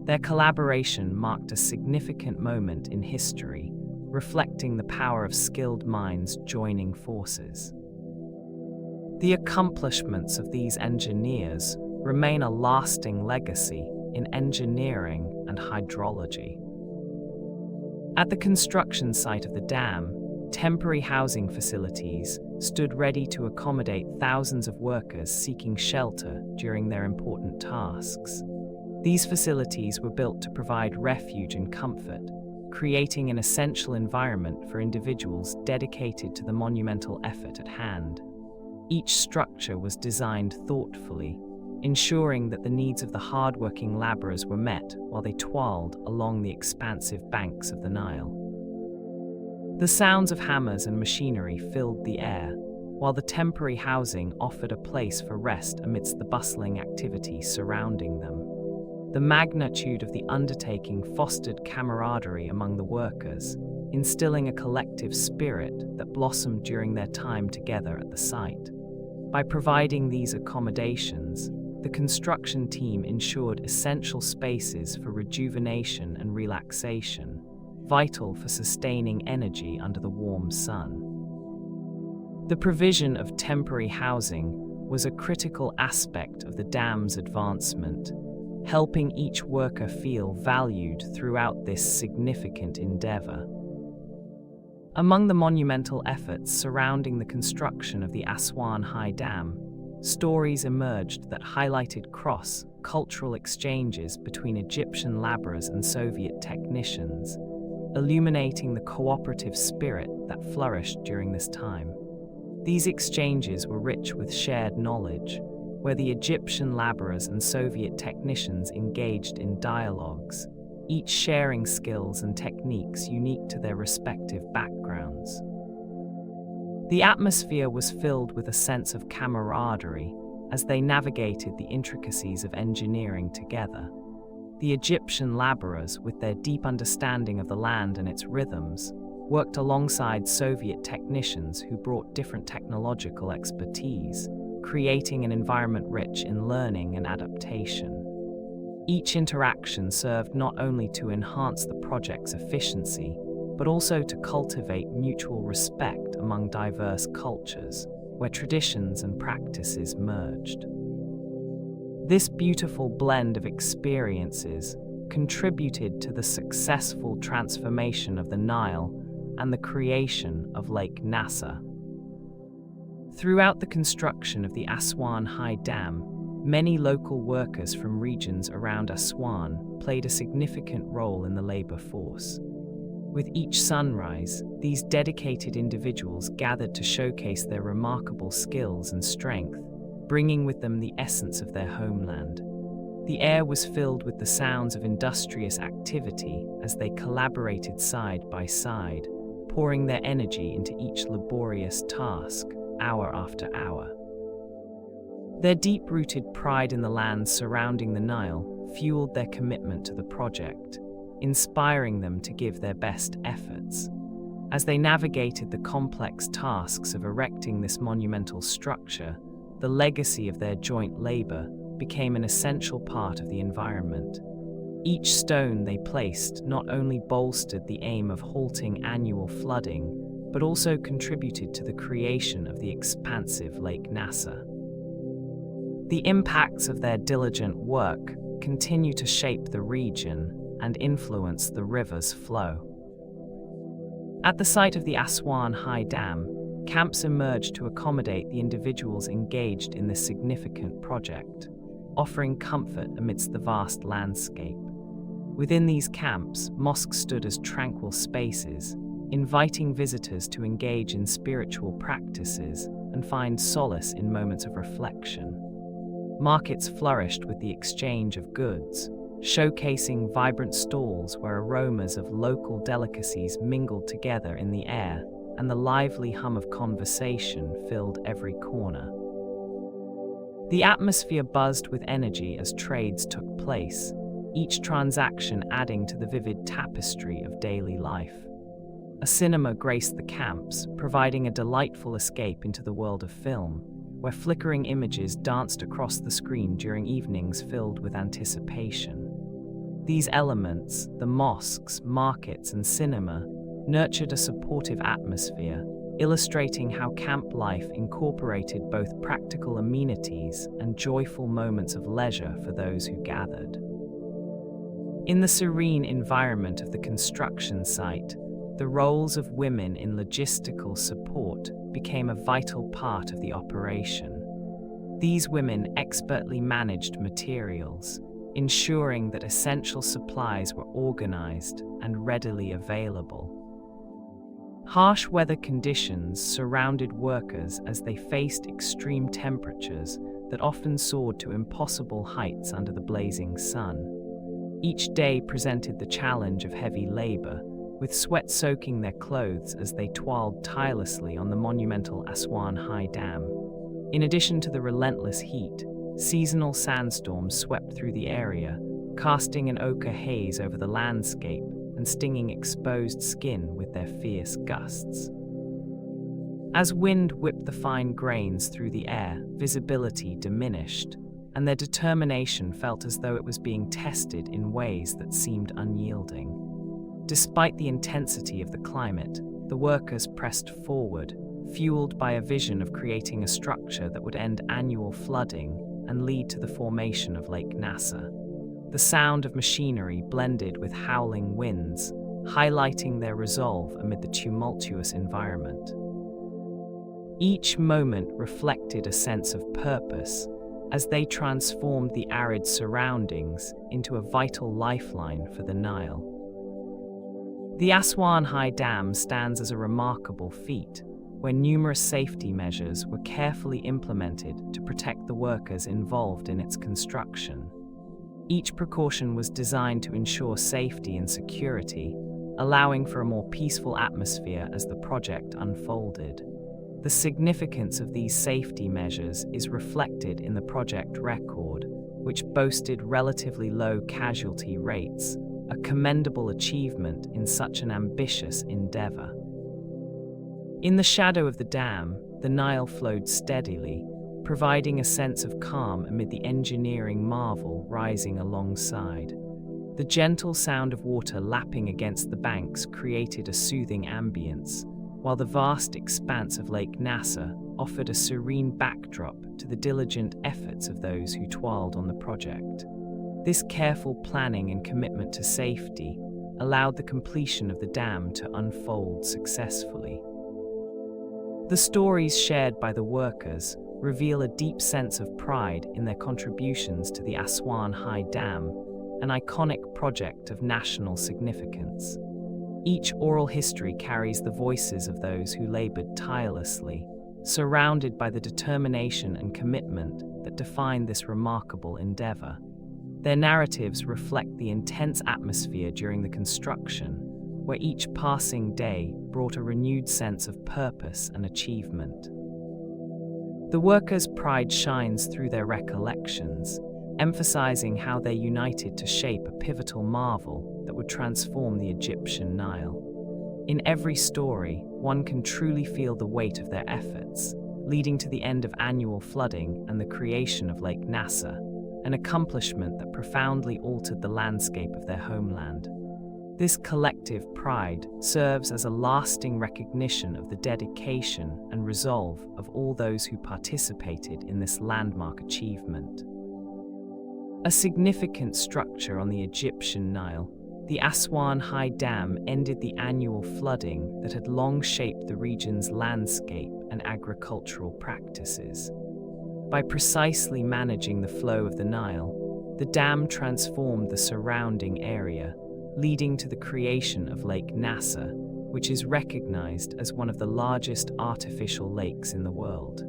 Their collaboration marked a significant moment in history, reflecting the power of skilled minds joining forces. The accomplishments of these engineers remain a lasting legacy in engineering and hydrology. At the construction site of the dam, temporary housing facilities stood ready to accommodate thousands of workers seeking shelter during their important tasks. These facilities were built to provide refuge and comfort, creating an essential environment for individuals dedicated to the monumental effort at hand. Each structure was designed thoughtfully, ensuring that the needs of the hard-working laborers were met while they toiled along the expansive banks of the Nile. The sounds of hammers and machinery filled the air, while the temporary housing offered a place for rest amidst the bustling activity surrounding them. The magnitude of the undertaking fostered camaraderie among the workers, instilling a collective spirit that blossomed during their time together at the site. By providing these accommodations, the construction team ensured essential spaces for rejuvenation and relaxation, vital for sustaining energy under the warm sun. The provision of temporary housing was a critical aspect of the dam's advancement, helping each worker feel valued throughout this significant endeavor. Among the monumental efforts surrounding the construction of the Aswan High Dam, stories emerged that highlighted cross-cultural exchanges between Egyptian laborers and Soviet technicians, illuminating the cooperative spirit that flourished during this time. These exchanges were rich with shared knowledge, where the Egyptian laborers and Soviet technicians engaged in dialogues, each sharing skills and techniques unique to their respective backgrounds. The atmosphere was filled with a sense of camaraderie as they navigated the intricacies of engineering together. The Egyptian laborers, with their deep understanding of the land and its rhythms, worked alongside Soviet technicians who brought different technological expertise, creating an environment rich in learning and adaptation. Each interaction served not only to enhance the project's efficiency, but also to cultivate mutual respect among diverse cultures, where traditions and practices merged. This beautiful blend of experiences contributed to the successful transformation of the Nile and the creation of Lake Nasser. Throughout the construction of the Aswan High Dam, many local workers from regions around Aswan played a significant role in the labor force. With each sunrise, these dedicated individuals gathered to showcase their remarkable skills and strength, bringing with them the essence of their homeland. The air was filled with the sounds of industrious activity as they collaborated side by side, pouring their energy into each laborious task, hour after hour. Their deep-rooted pride in the lands surrounding the Nile fueled their commitment to the project, inspiring them to give their best efforts. As they navigated the complex tasks of erecting this monumental structure, the legacy of their joint labor became an essential part of the environment. Each stone they placed not only bolstered the aim of halting annual flooding, but also contributed to the creation of the expansive Lake Nasser. The impacts of their diligent work continue to shape the region and influence the river's flow. At the site of the Aswan High Dam, camps emerged to accommodate the individuals engaged in this significant project, offering comfort amidst the vast landscape. Within these camps, mosques stood as tranquil spaces, inviting visitors to engage in spiritual practices and find solace in moments of reflection. Markets flourished with the exchange of goods, showcasing vibrant stalls where aromas of local delicacies mingled together in the air, and the lively hum of conversation filled every corner. The atmosphere buzzed with energy as trades took place, each transaction adding to the vivid tapestry of daily life. A cinema graced the camps, providing a delightful escape into the world of film, where flickering images danced across the screen during evenings filled with anticipation. These elements, the mosques, markets, and cinema, nurtured a supportive atmosphere, illustrating how camp life incorporated both practical amenities and joyful moments of leisure for those who gathered. In the serene environment of the construction site, the roles of women in logistical support became a vital part of the operation. These women expertly managed materials, ensuring that essential supplies were organized and readily available. Harsh weather conditions surrounded workers as they faced extreme temperatures that often soared to impossible heights under the blazing sun. Each day presented the challenge of heavy labor, with sweat soaking their clothes as they toiled tirelessly on the monumental Aswan High Dam. In addition to the relentless heat, seasonal sandstorms swept through the area, casting an ochre haze over the landscape and stinging exposed skin with their fierce gusts. As wind whipped the fine grains through the air, visibility diminished, and their determination felt as though it was being tested in ways that seemed unyielding. Despite the intensity of the climate, the workers pressed forward, fueled by a vision of creating a structure that would end annual flooding and lead to the formation of Lake Nasser. The sound of machinery blended with howling winds, highlighting their resolve amid the tumultuous environment. Each moment reflected a sense of purpose as they transformed the arid surroundings into a vital lifeline for the Nile. The Aswan High Dam stands as a remarkable feat, where numerous safety measures were carefully implemented to protect the workers involved in its construction. Each precaution was designed to ensure safety and security, allowing for a more peaceful atmosphere as the project unfolded. The significance of these safety measures is reflected in the project record, which boasted relatively low casualty rates, a commendable achievement in such an ambitious endeavor. In the shadow of the dam, the Nile flowed steadily, providing a sense of calm amid the engineering marvel rising alongside. The gentle sound of water lapping against the banks created a soothing ambience, while the vast expanse of Lake Nasser offered a serene backdrop to the diligent efforts of those who toiled on the project. This careful planning and commitment to safety allowed the completion of the dam to unfold successfully. The stories shared by the workers reveal a deep sense of pride in their contributions to the Aswan High Dam, an iconic project of national significance. Each oral history carries the voices of those who labored tirelessly, surrounded by the determination and commitment that define this remarkable endeavor. Their narratives reflect the intense atmosphere during the construction, where each passing day brought a renewed sense of purpose and achievement. The workers' pride shines through their recollections, emphasizing how they united to shape a pivotal marvel that would transform the Egyptian Nile. In every story, one can truly feel the weight of their efforts, leading to the end of annual flooding and the creation of Lake Nasser, an accomplishment that profoundly altered the landscape of their homeland. This collective pride serves as a lasting recognition of the dedication and resolve of all those who participated in this landmark achievement. A significant structure on the Egyptian Nile, the Aswan High Dam ended the annual flooding that had long shaped the region's landscape and agricultural practices. By precisely managing the flow of the Nile, the dam transformed the surrounding area, leading to the creation of Lake Nasser, which is recognized as one of the largest artificial lakes in the world.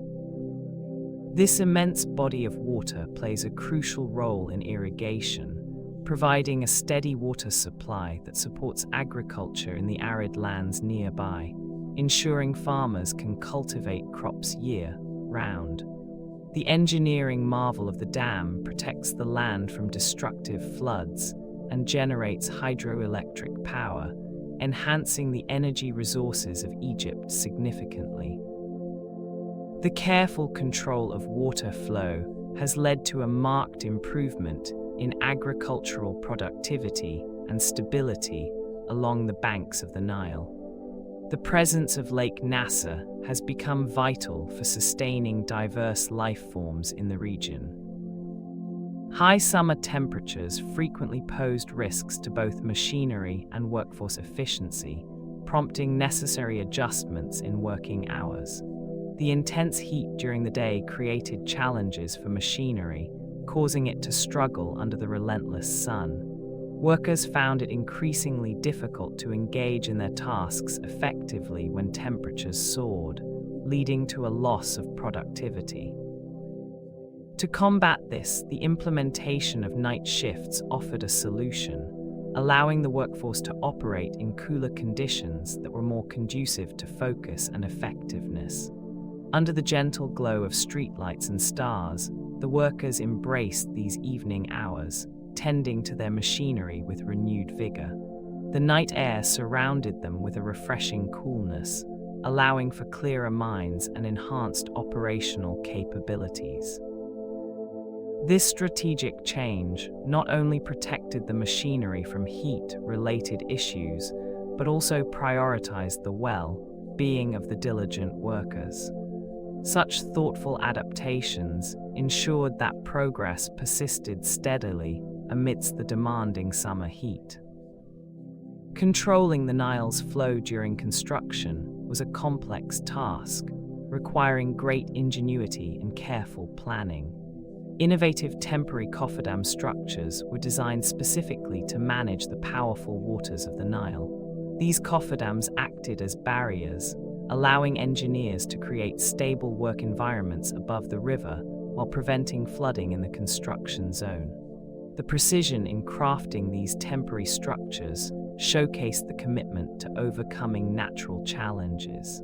This immense body of water plays a crucial role in irrigation, providing a steady water supply that supports agriculture in the arid lands nearby, ensuring farmers can cultivate crops year-round. The engineering marvel of the dam protects the land from destructive floods and generates hydroelectric power, enhancing the energy resources of Egypt significantly. The careful control of water flow has led to a marked improvement in agricultural productivity and stability along the banks of the Nile. The presence of Lake Nasser has become vital for sustaining diverse life forms in the region. High summer temperatures frequently posed risks to both machinery and workforce efficiency, prompting necessary adjustments in working hours. The intense heat during the day created challenges for machinery, causing it to struggle under the relentless sun. Workers found it increasingly difficult to engage in their tasks effectively when temperatures soared, leading to a loss of productivity. To combat this, the implementation of night shifts offered a solution, allowing the workforce to operate in cooler conditions that were more conducive to focus and effectiveness. Under the gentle glow of streetlights and stars, the workers embraced these evening hours, tending to their machinery with renewed vigor. The night air surrounded them with a refreshing coolness, allowing for clearer minds and enhanced operational capabilities. This strategic change not only protected the machinery from heat-related issues, but also prioritized the well-being of the diligent workers. Such thoughtful adaptations ensured that progress persisted steadily amidst the demanding summer heat. Controlling the Nile's flow during construction was a complex task, requiring great ingenuity and careful planning. Innovative temporary cofferdam structures were designed specifically to manage the powerful waters of the Nile. These cofferdams acted as barriers, allowing engineers to create stable work environments above the river while preventing flooding in the construction zone. The precision in crafting these temporary structures showcased the commitment to overcoming natural challenges.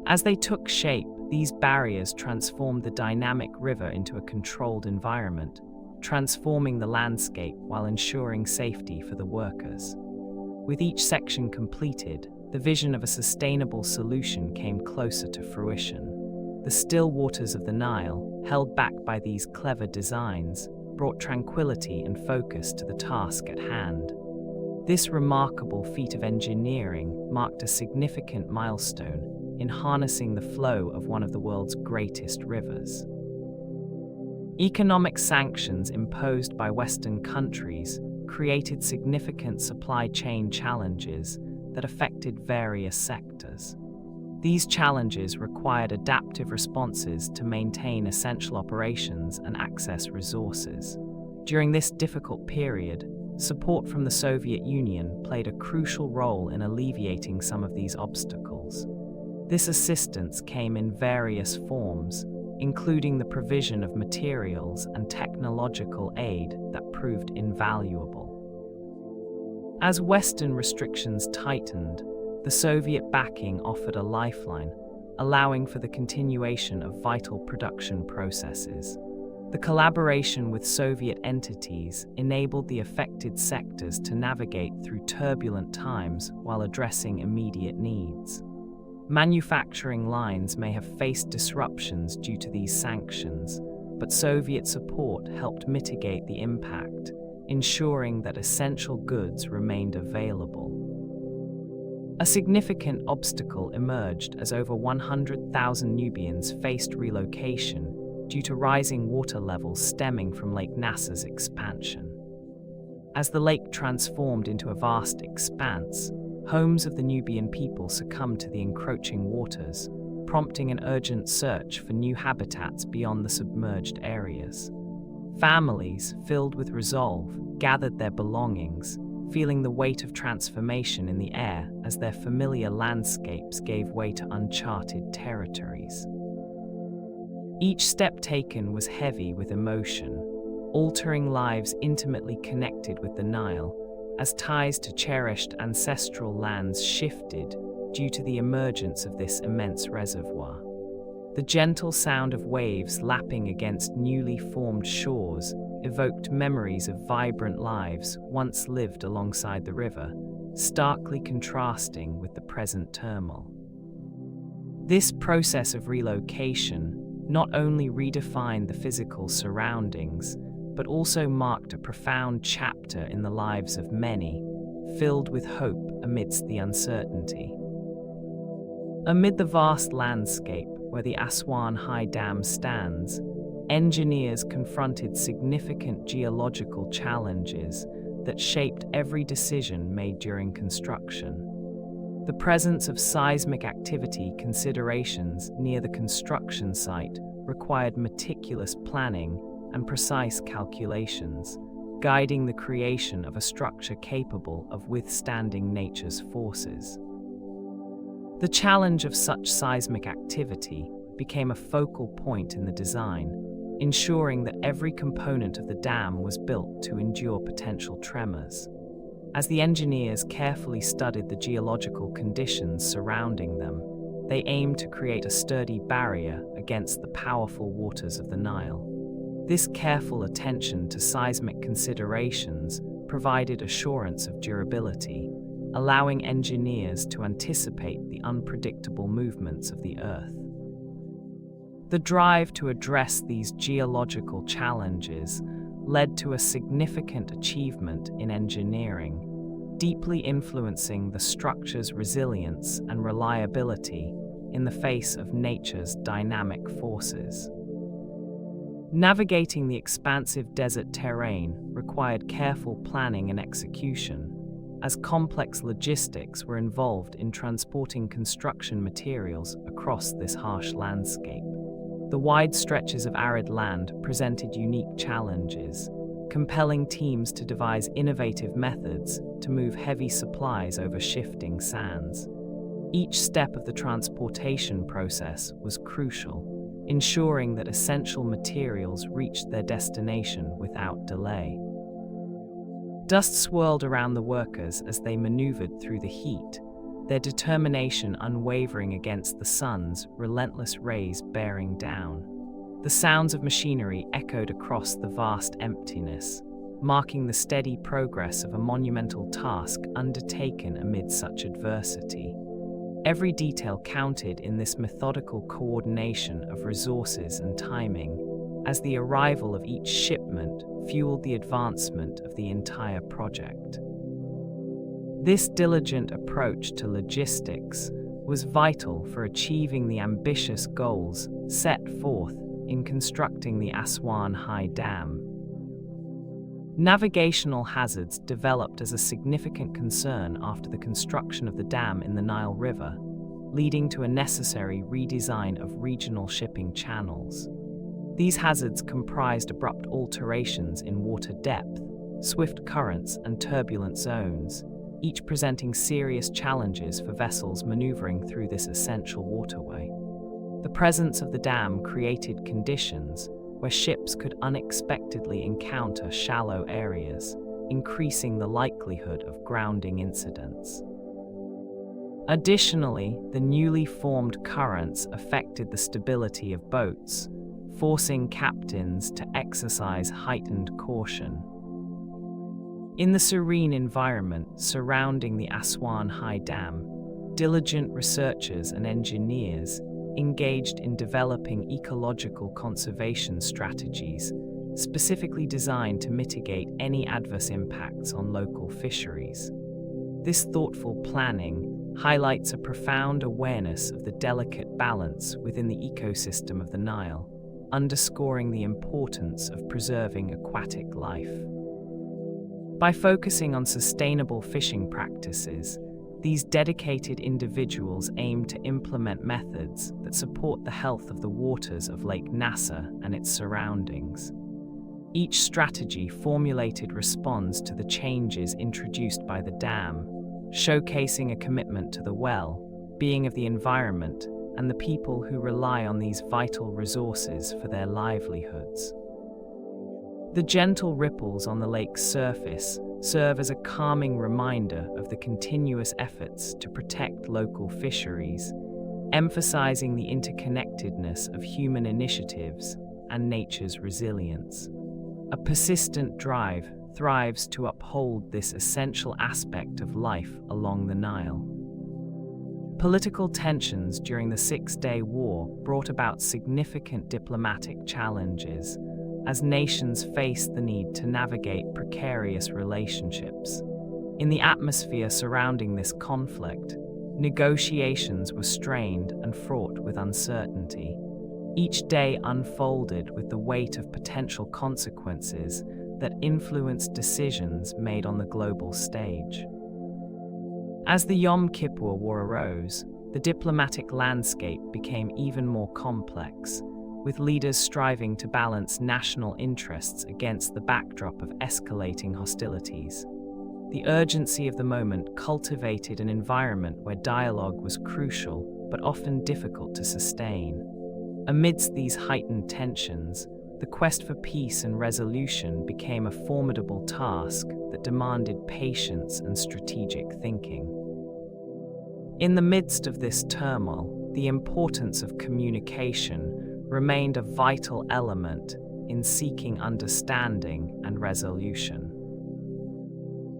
As they took shape, these barriers transformed the dynamic river into a controlled environment, transforming the landscape while ensuring safety for the workers. With each section completed, the vision of a sustainable solution came closer to fruition. The still waters of the Nile, held back by these clever designs, brought tranquility and focus to the task at hand. This remarkable feat of engineering marked a significant milestone in harnessing the flow of one of the world's greatest rivers. Economic sanctions imposed by Western countries created significant supply chain challenges that affected various sectors. These challenges required adaptive responses to maintain essential operations and access resources. During this difficult period, support from the Soviet Union played a crucial role in alleviating some of these obstacles. This assistance came in various forms, including the provision of materials and technological aid that proved invaluable. As Western restrictions tightened, the Soviet backing offered a lifeline, allowing for the continuation of vital production processes. The collaboration with Soviet entities enabled the affected sectors to navigate through turbulent times while addressing immediate needs. Manufacturing lines may have faced disruptions due to these sanctions, but Soviet support helped mitigate the impact, ensuring that essential goods remained available. A significant obstacle emerged as over 100,000 Nubians faced relocation due to rising water levels stemming from Lake Nasser's expansion. As the lake transformed into a vast expanse, homes of the Nubian people succumbed to the encroaching waters, prompting an urgent search for new habitats beyond the submerged areas. Families, filled with resolve, gathered their belongings, feeling the weight of transformation in the air as their familiar landscapes gave way to uncharted territories. Each step taken was heavy with emotion, altering lives intimately connected with the Nile, as ties to cherished ancestral lands shifted due to the emergence of this immense reservoir. The gentle sound of waves lapping against newly formed shores evoked memories of vibrant lives once lived alongside the river, starkly contrasting with the present turmoil. This process of relocation not only redefined the physical surroundings, but also marked a profound chapter in the lives of many, filled with hope amidst the uncertainty. Amid the vast landscape where the Aswan High Dam stands, engineers confronted significant geological challenges that shaped every decision made during construction. The presence of seismic activity considerations near the construction site required meticulous planning and precise calculations, guiding the creation of a structure capable of withstanding nature's forces. The challenge of such seismic activity became a focal point in the design, ensuring that every component of the dam was built to endure potential tremors. As the engineers carefully studied the geological conditions surrounding them, they aimed to create a sturdy barrier against the powerful waters of the Nile. This careful attention to seismic considerations provided assurance of durability, allowing engineers to anticipate the unpredictable movements of the Earth. The drive to address these geological challenges led to a significant achievement in engineering, deeply influencing the structure's resilience and reliability in the face of nature's dynamic forces. Navigating the expansive desert terrain required careful planning and execution, as complex logistics were involved in transporting construction materials across this harsh landscape. The wide stretches of arid land presented unique challenges, compelling teams to devise innovative methods to move heavy supplies over shifting sands. Each step of the transportation process was crucial, ensuring that essential materials reached their destination without delay. Dust swirled around the workers as they maneuvered through the heat, their determination unwavering against the sun's relentless rays bearing down. The sounds of machinery echoed across the vast emptiness, marking the steady progress of a monumental task undertaken amid such adversity. Every detail counted in this methodical coordination of resources and timing, as the arrival of each shipment fueled the advancement of the entire project. This diligent approach to logistics was vital for achieving the ambitious goals set forth in constructing the Aswan High Dam. Navigational hazards developed as a significant concern after the construction of the dam in the Nile River, leading to a necessary redesign of regional shipping channels. These hazards comprised abrupt alterations in water depth, swift currents, and turbulent zones, each presenting serious challenges for vessels maneuvering through this essential waterway. The presence of the dam created conditions where ships could unexpectedly encounter shallow areas, increasing the likelihood of grounding incidents. Additionally, the newly formed currents affected the stability of boats, forcing captains to exercise heightened caution. In the serene environment surrounding the Aswan High Dam, diligent researchers and engineers engaged in developing ecological conservation strategies specifically designed to mitigate any adverse impacts on local fisheries. This thoughtful planning highlights a profound awareness of the delicate balance within the ecosystem of the Nile, underscoring the importance of preserving aquatic life. By focusing on sustainable fishing practices, these dedicated individuals aim to implement methods that support the health of the waters of Lake Nasser and its surroundings. Each strategy formulated responds to the changes introduced by the dam, showcasing a commitment to the well-being of the environment and the people who rely on these vital resources for their livelihoods. The gentle ripples on the lake's surface serve as a calming reminder of the continuous efforts to protect local fisheries, emphasizing the interconnectedness of human initiatives and nature's resilience. A persistent drive thrives to uphold this essential aspect of life along the Nile. Political tensions during the Six-Day War brought about significant diplomatic challenges, as nations faced the need to navigate precarious relationships. In the atmosphere surrounding this conflict, negotiations were strained and fraught with uncertainty. Each day unfolded with the weight of potential consequences that influenced decisions made on the global stage. As the Yom Kippur War arose, the diplomatic landscape became even more complex, with leaders striving to balance national interests against the backdrop of escalating hostilities. The urgency of the moment cultivated an environment where dialogue was crucial but often difficult to sustain. Amidst these heightened tensions, the quest for peace and resolution became a formidable task that demanded patience and strategic thinking. In the midst of this turmoil, the importance of communication remained a vital element in seeking understanding and resolution.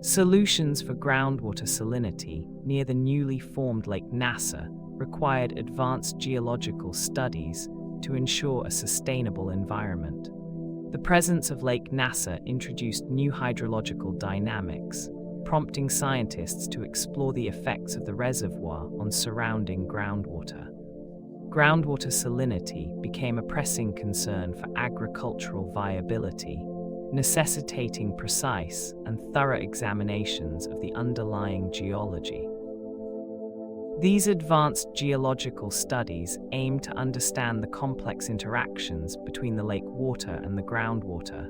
Solutions for groundwater salinity near the newly formed Lake Nasser required advanced geological studies to ensure a sustainable environment. The presence of Lake Nasser introduced new hydrological dynamics, prompting scientists to explore the effects of the reservoir on surrounding groundwater. Groundwater salinity became a pressing concern for agricultural viability, necessitating precise and thorough examinations of the underlying geology. These advanced geological studies aim to understand the complex interactions between the lake water and the groundwater,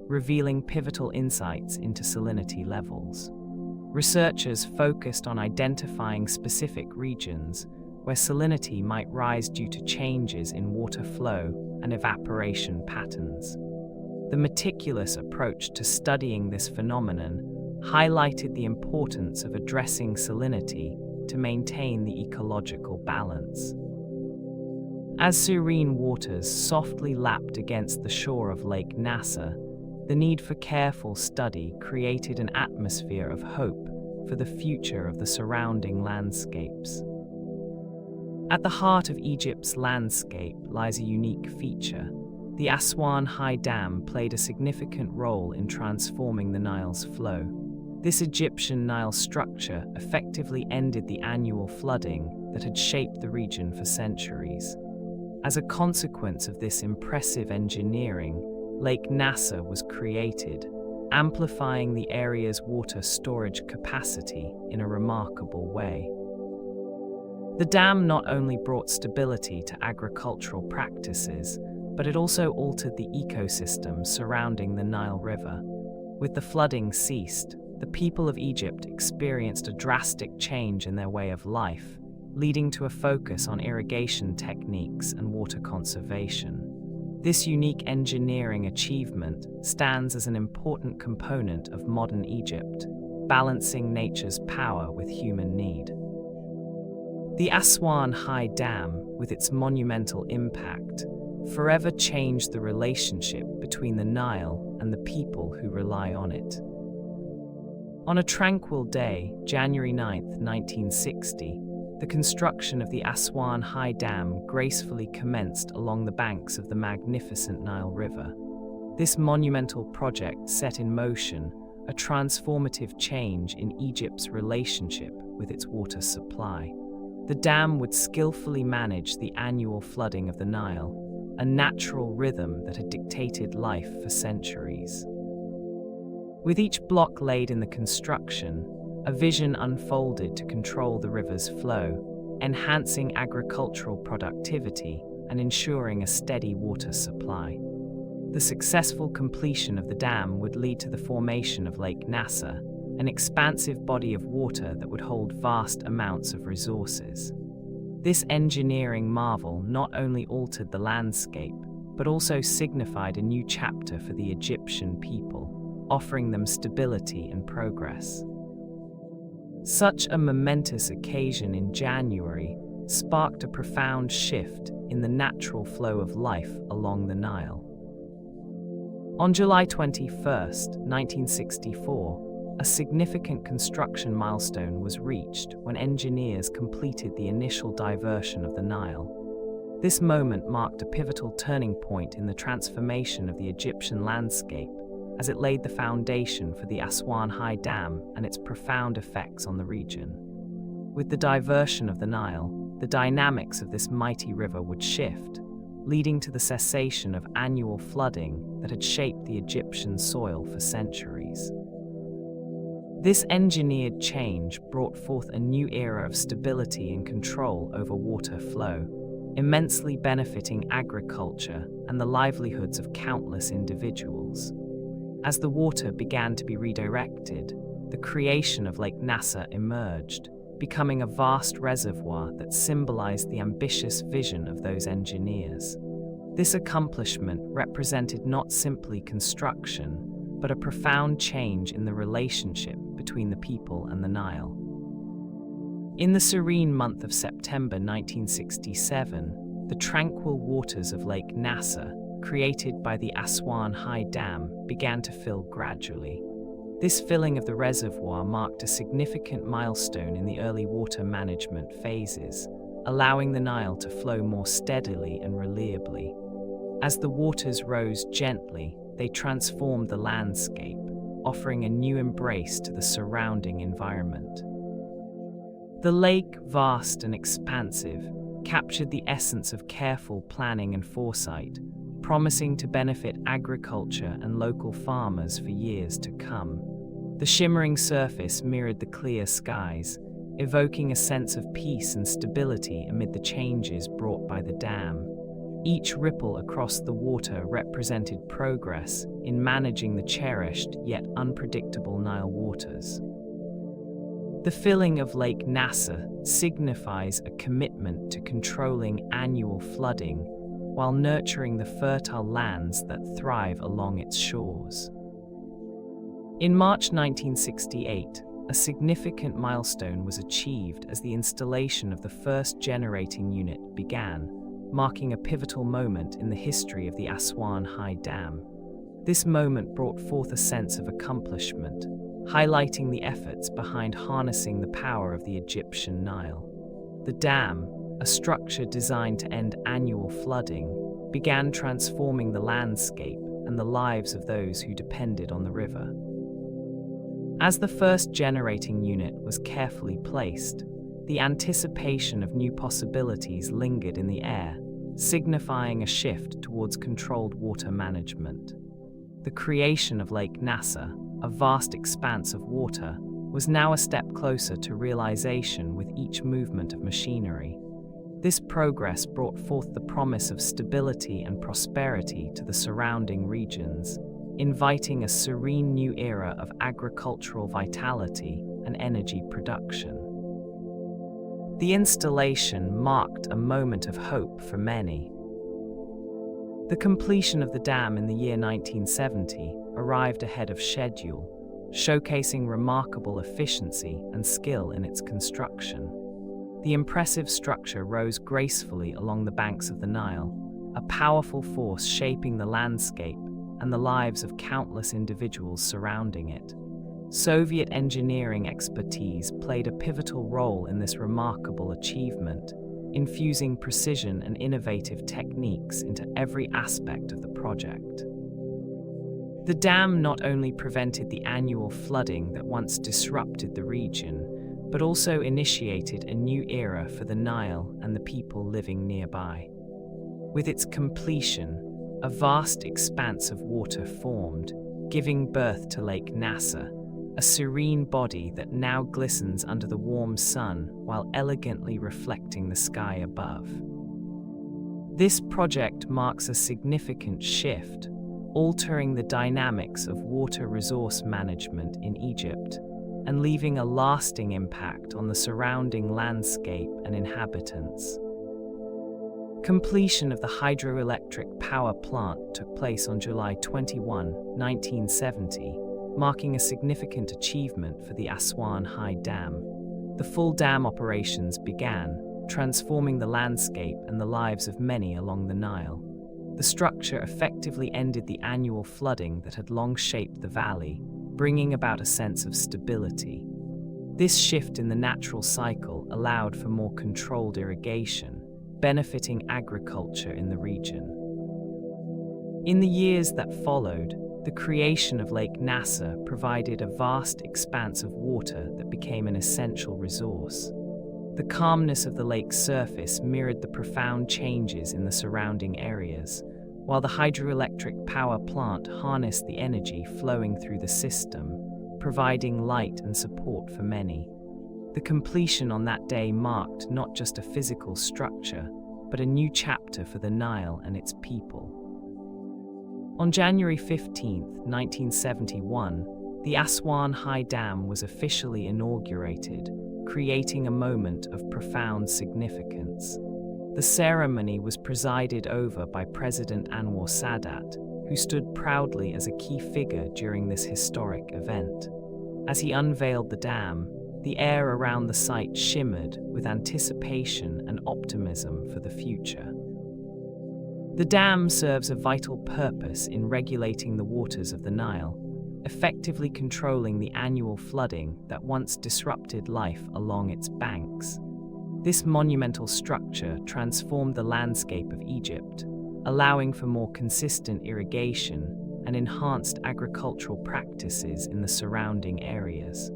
revealing pivotal insights into salinity levels. Researchers focused on identifying specific regions where salinity might rise due to changes in water flow and evaporation patterns. The meticulous approach to studying this phenomenon highlighted the importance of addressing salinity to maintain the ecological balance. As serene waters softly lapped against the shore of Lake Nasser, the need for careful study created an atmosphere of hope for the future of the surrounding landscapes. At the heart of Egypt's landscape lies a unique feature. The Aswan High Dam played a significant role in transforming the Nile's flow. This Egyptian Nile structure effectively ended the annual flooding that had shaped the region for centuries. As a consequence of this impressive engineering, Lake Nasser was created, amplifying the area's water storage capacity in a remarkable way. The dam not only brought stability to agricultural practices, but it also altered the ecosystem surrounding the Nile River. With the flooding ceased, the people of Egypt experienced a drastic change in their way of life, leading to a focus on irrigation techniques and water conservation. This unique engineering achievement stands as an important component of modern Egypt, balancing nature's power with human need. The Aswan High Dam, with its monumental impact, forever changed the relationship between the Nile and the people who rely on it. On a tranquil day, January 9, 1960, the construction of the Aswan High Dam gracefully commenced along the banks of the magnificent Nile River. This monumental project set in motion a transformative change in Egypt's relationship with its water supply. The dam would skillfully manage the annual flooding of the Nile, a natural rhythm that had dictated life for centuries. With each block laid in the construction, a vision unfolded to control the river's flow, enhancing agricultural productivity and ensuring a steady water supply. The successful completion of the dam would lead to the formation of Lake Nasser, an expansive body of water that would hold vast amounts of resources. This engineering marvel not only altered the landscape, but also signified a new chapter for the Egyptian people, offering them stability and progress. Such a momentous occasion in January sparked a profound shift in the natural flow of life along the Nile. On July 21, 1964, a significant construction milestone was reached when engineers completed the initial diversion of the Nile. This moment marked a pivotal turning point in the transformation of the Egyptian landscape, as it laid the foundation for the Aswan High Dam and its profound effects on the region. With the diversion of the Nile, the dynamics of this mighty river would shift, leading to the cessation of annual flooding that had shaped the Egyptian soil for centuries. This engineered change brought forth a new era of stability and control over water flow, immensely benefiting agriculture and the livelihoods of countless individuals. As the water began to be redirected, the creation of Lake Nasser emerged, becoming a vast reservoir that symbolized the ambitious vision of those engineers. This accomplishment represented not simply construction, but a profound change in the relationship between the people and the Nile. In the serene month of September 1967, the tranquil waters of Lake Nasser, created by the Aswan High Dam, began to fill gradually. This filling of the reservoir marked a significant milestone in the early water management phases, allowing the Nile to flow more steadily and reliably. As the waters rose gently, they transformed the landscape, offering a new embrace to the surrounding environment. The lake, vast and expansive, captured the essence of careful planning and foresight, promising to benefit agriculture and local farmers for years to come. The shimmering surface mirrored the clear skies, evoking a sense of peace and stability amid the changes brought by the dam. Each ripple across the water represented progress in managing the cherished yet unpredictable Nile waters. The filling of Lake Nasser signifies a commitment to controlling annual flooding while nurturing the fertile lands that thrive along its shores. In March 1968, a significant milestone was achieved as the installation of the first generating unit began, marking a pivotal moment in the history of the Aswan High Dam. This moment brought forth a sense of accomplishment, highlighting the efforts behind harnessing the power of the Egyptian Nile. The dam, a structure designed to end annual flooding, began transforming the landscape and the lives of those who depended on the river. As the first generating unit was carefully placed, the anticipation of new possibilities lingered in the air, signifying a shift towards controlled water management. The creation of Lake Nasser, a vast expanse of water, was now a step closer to realization with each movement of machinery. This progress brought forth the promise of stability and prosperity to the surrounding regions, inviting a serene new era of agricultural vitality and energy production. The installation marked a moment of hope for many. The completion of the dam in the year 1970 arrived ahead of schedule, showcasing remarkable efficiency and skill in its construction. The impressive structure rose gracefully along the banks of the Nile, a powerful force shaping the landscape and the lives of countless individuals surrounding it. Soviet engineering expertise played a pivotal role in this remarkable achievement, infusing precision and innovative techniques into every aspect of the project. The dam not only prevented the annual flooding that once disrupted the region, but also initiated a new era for the Nile and the people living nearby. With its completion, a vast expanse of water formed, giving birth to Lake Nasser, a serene body that now glistens under the warm sun while elegantly reflecting the sky above. This project marks a significant shift, altering the dynamics of water resource management in Egypt and leaving a lasting impact on the surrounding landscape and inhabitants. Completion of the hydroelectric power plant took place on July 21, 1970, marking a significant achievement for the Aswan High Dam. The full dam operations began, transforming the landscape and the lives of many along the Nile. The structure effectively ended the annual flooding that had long shaped the valley, bringing about a sense of stability. This shift in the natural cycle allowed for more controlled irrigation, benefiting agriculture in the region. In the years that followed, the creation of Lake Nasser provided a vast expanse of water that became an essential resource. The calmness of the lake's surface mirrored the profound changes in the surrounding areas, while the hydroelectric power plant harnessed the energy flowing through the system, providing light and support for many. The completion on that day marked not just a physical structure, but a new chapter for the Nile and its people. On January 15, 1971, the Aswan High Dam was officially inaugurated, creating a moment of profound significance. The ceremony was presided over by President Anwar Sadat, who stood proudly as a key figure during this historic event. As he unveiled the dam, the air around the site shimmered with anticipation and optimism for the future. The dam serves a vital purpose in regulating the waters of the Nile, effectively controlling the annual flooding that once disrupted life along its banks. This monumental structure transformed the landscape of Egypt, allowing for more consistent irrigation and enhanced agricultural practices in the surrounding areas.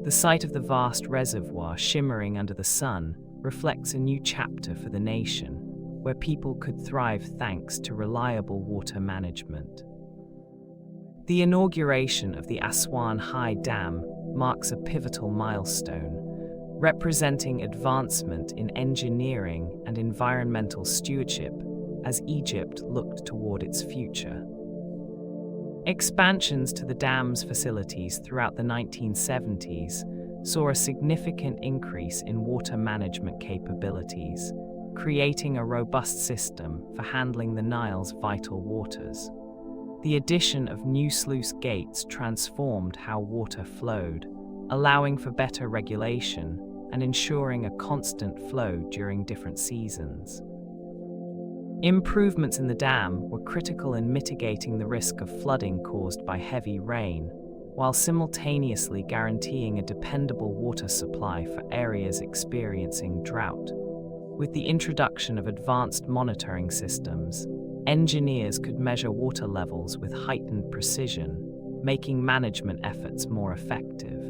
The sight of the vast reservoir shimmering under the sun reflects a new chapter for the nation, where people could thrive thanks to reliable water management. The inauguration of the Aswan High Dam marks a pivotal milestone, representing advancement in engineering and environmental stewardship as Egypt looked toward its future. Expansions to the dam's facilities throughout the 1970s saw a significant increase in water management capabilities, creating a robust system for handling the Nile's vital waters. The addition of new sluice gates transformed how water flowed, allowing for better regulation and ensuring a constant flow during different seasons. Improvements in the dam were critical in mitigating the risk of flooding caused by heavy rain, while simultaneously guaranteeing a dependable water supply for areas experiencing drought. With the introduction of advanced monitoring systems, engineers could measure water levels with heightened precision, making management efforts more effective.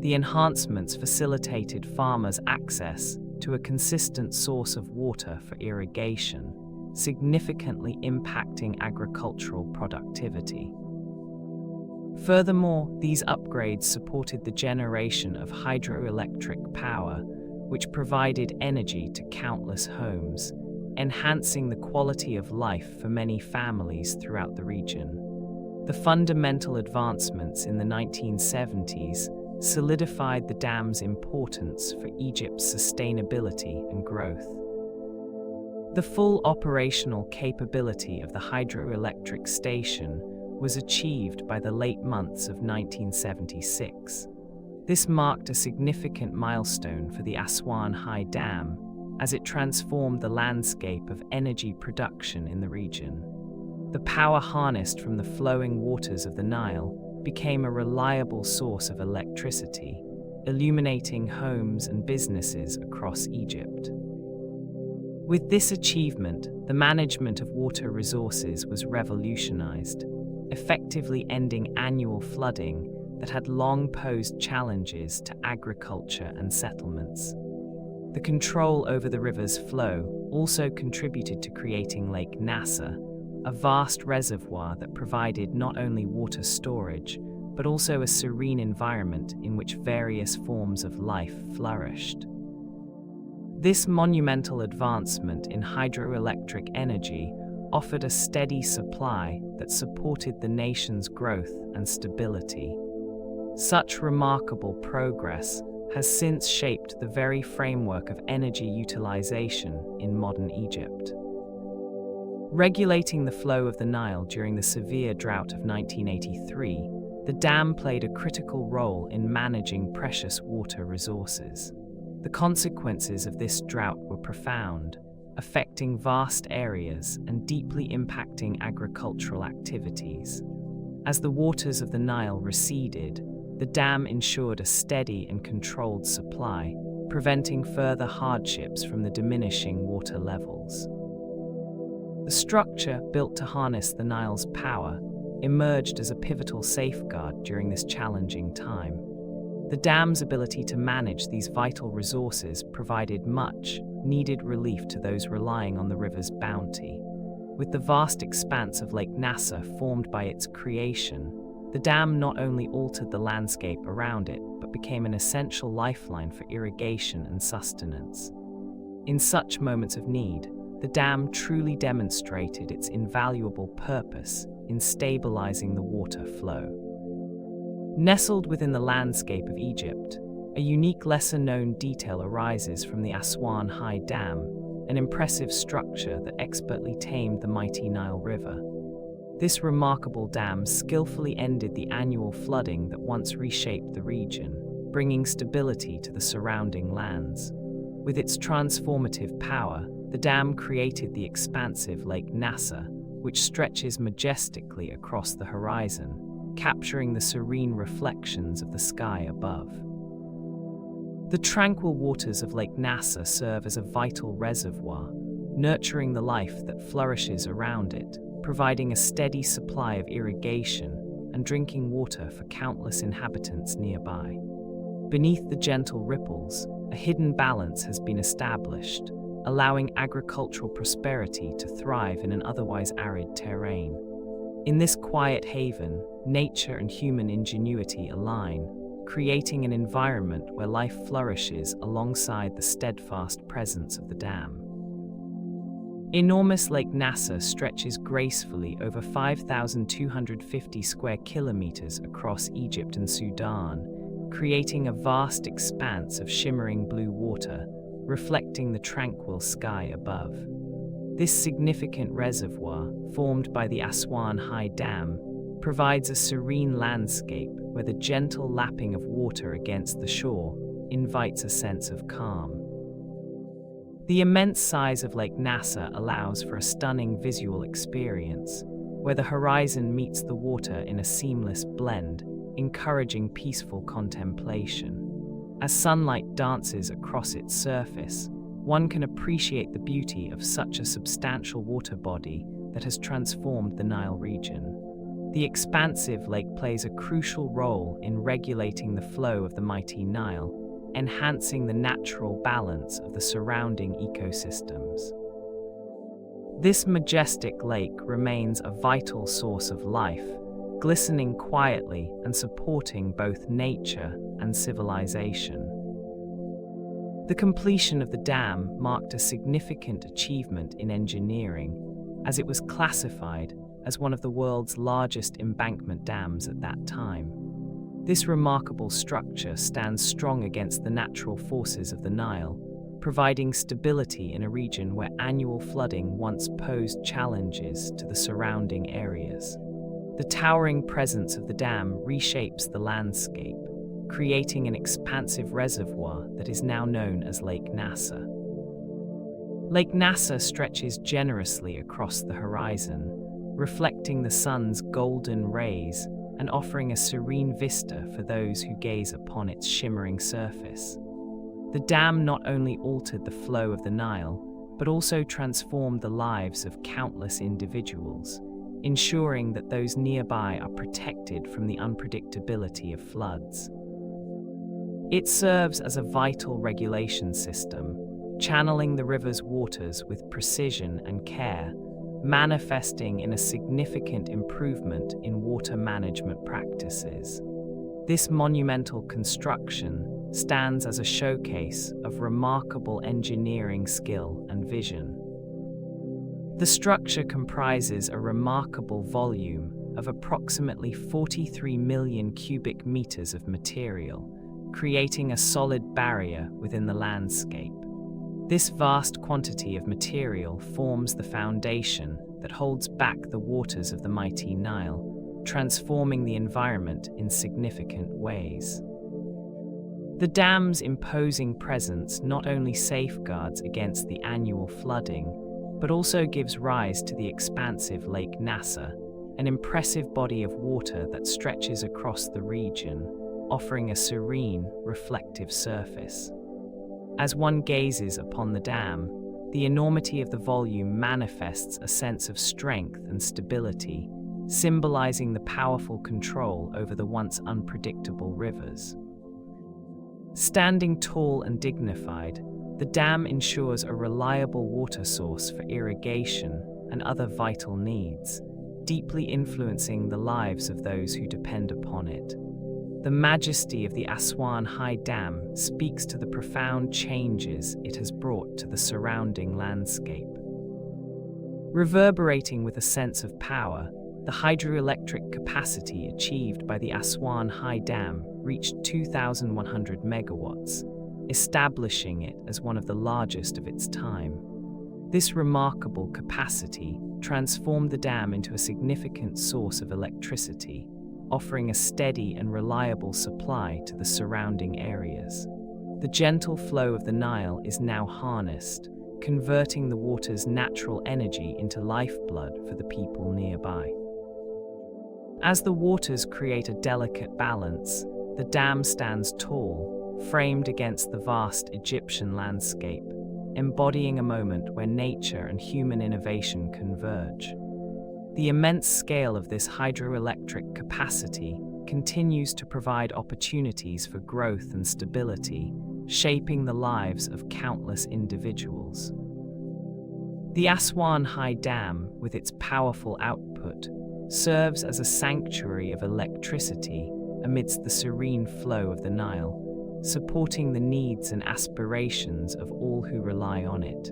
The enhancements facilitated farmers' access to a consistent source of water for irrigation, significantly impacting agricultural productivity. Furthermore, these upgrades supported the generation of hydroelectric power, which provided energy to countless homes, enhancing the quality of life for many families throughout the region. The fundamental advancements in the 1970s solidified the dam's importance for Egypt's sustainability and growth. The full operational capability of the hydroelectric station was achieved by the late months of 1976. This marked a significant milestone for the Aswan High Dam, as it transformed the landscape of energy production in the region. The power harnessed from the flowing waters of the Nile became a reliable source of electricity, illuminating homes and businesses across Egypt. With this achievement, the management of water resources was revolutionized, effectively ending annual flooding that had long posed challenges to agriculture and settlements. The control over the river's flow also contributed to creating Lake Nasser, a vast reservoir that provided not only water storage, but also a serene environment in which various forms of life flourished. This monumental advancement in hydroelectric energy offered a steady supply that supported the nation's growth and stability. Such remarkable progress has since shaped the very framework of energy utilization in modern Egypt. Regulating the flow of the Nile during the severe drought of 1983, the dam played a critical role in managing precious water resources. The consequences of this drought were profound, affecting vast areas and deeply impacting agricultural activities. As the waters of the Nile receded, the dam ensured a steady and controlled supply, preventing further hardships from the diminishing water levels. The structure, built to harness the Nile's power, emerged as a pivotal safeguard during this challenging time. The dam's ability to manage these vital resources provided much-needed relief to those relying on the river's bounty. With the vast expanse of Lake Nasser formed by its creation, the dam not only altered the landscape around it, but became an essential lifeline for irrigation and sustenance. In such moments of need, the dam truly demonstrated its invaluable purpose in stabilizing the water flow. Nestled within the landscape of Egypt, a unique lesser-known detail arises from the Aswan High Dam, an impressive structure that expertly tamed the mighty Nile River. This remarkable dam skillfully ended the annual flooding that once reshaped the region, bringing stability to the surrounding lands. With its transformative power, the dam created the expansive Lake Nasser, which stretches majestically across the horizon, capturing the serene reflections of the sky above. The tranquil waters of Lake Nasser serve as a vital reservoir, nurturing the life that flourishes around it, providing a steady supply of irrigation and drinking water for countless inhabitants nearby. Beneath the gentle ripples, a hidden balance has been established, allowing agricultural prosperity to thrive in an otherwise arid terrain. In this quiet haven, nature and human ingenuity align, creating an environment where life flourishes alongside the steadfast presence of the dam. Enormous Lake Nasser stretches gracefully over 5,250 square kilometers across Egypt and Sudan, creating a vast expanse of shimmering blue water, reflecting the tranquil sky above. This significant reservoir, formed by the Aswan High Dam, provides a serene landscape where the gentle lapping of water against the shore invites a sense of calm. The immense size of Lake Nasser allows for a stunning visual experience, where the horizon meets the water in a seamless blend, encouraging peaceful contemplation. As sunlight dances across its surface, one can appreciate the beauty of such a substantial water body that has transformed the Nile region. The expansive lake plays a crucial role in regulating the flow of the mighty Nile, enhancing the natural balance of the surrounding ecosystems. This majestic lake remains a vital source of life, glistening quietly and supporting both nature and civilization. The completion of the dam marked a significant achievement in engineering, as it was classified as one of the world's largest embankment dams at that time. This remarkable structure stands strong against the natural forces of the Nile, providing stability in a region where annual flooding once posed challenges to the surrounding areas. The towering presence of the dam reshapes the landscape, creating an expansive reservoir that is now known as Lake Nasser. Lake Nasser stretches generously across the horizon, reflecting the sun's golden rays and offering a serene vista for those who gaze upon its shimmering surface. The dam not only altered the flow of the Nile, but also transformed the lives of countless individuals, ensuring that those nearby are protected from the unpredictability of floods. It serves as a vital regulation system, channeling the river's waters with precision and care, manifesting in a significant improvement in water management practices. This monumental construction stands as a showcase of remarkable engineering skill and vision. The structure comprises a remarkable volume of approximately 43 million cubic meters of material, creating a solid barrier within the landscape. This vast quantity of material forms the foundation that holds back the waters of the mighty Nile, transforming the environment in significant ways. The dam's imposing presence not only safeguards against the annual flooding, but also gives rise to the expansive Lake Nasser, an impressive body of water that stretches across the region, offering a serene, reflective surface. As one gazes upon the dam, the enormity of the volume manifests a sense of strength and stability, symbolizing the powerful control over the once unpredictable rivers. Standing tall and dignified, the dam ensures a reliable water source for irrigation and other vital needs, deeply influencing the lives of those who depend upon it. The majesty of the Aswan High Dam speaks to the profound changes it has brought to the surrounding landscape. Reverberating with a sense of power, the hydroelectric capacity achieved by the Aswan High Dam reached 2,100 megawatts, establishing it as one of the largest of its time. This remarkable capacity transformed the dam into a significant source of electricity, offering a steady and reliable supply to the surrounding areas. The gentle flow of the Nile is now harnessed, converting the water's natural energy into lifeblood for the people nearby. As the waters create a delicate balance, the dam stands tall, framed against the vast Egyptian landscape, embodying a moment where nature and human innovation converge. The immense scale of this hydroelectric capacity continues to provide opportunities for growth and stability, shaping the lives of countless individuals. The Aswan High Dam, with its powerful output, serves as a sanctuary of electricity amidst the serene flow of the Nile, supporting the needs and aspirations of all who rely on it.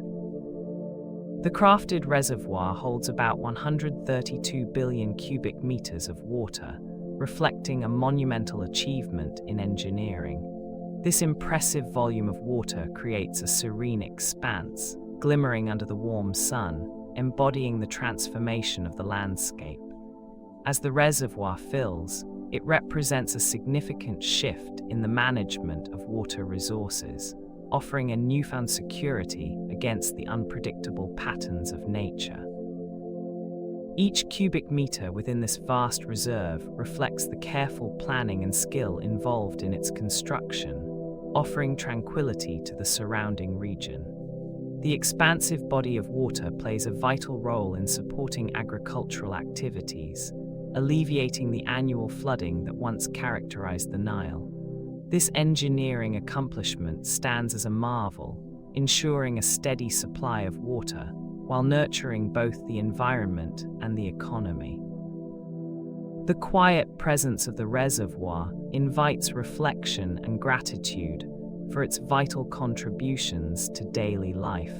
The crafted reservoir holds about 132 billion cubic meters of water, reflecting a monumental achievement in engineering. This impressive volume of water creates a serene expanse, glimmering under the warm sun, embodying the transformation of the landscape. As the reservoir fills, it represents a significant shift in the management of water resources, offering a newfound security against the unpredictable patterns of nature. Each cubic meter within this vast reserve reflects the careful planning and skill involved in its construction, offering tranquility to the surrounding region. The expansive body of water plays a vital role in supporting agricultural activities, alleviating the annual flooding that once characterized the Nile. This engineering accomplishment stands as a marvel, ensuring a steady supply of water while nurturing both the environment and the economy. The quiet presence of the reservoir invites reflection and gratitude for its vital contributions to daily life.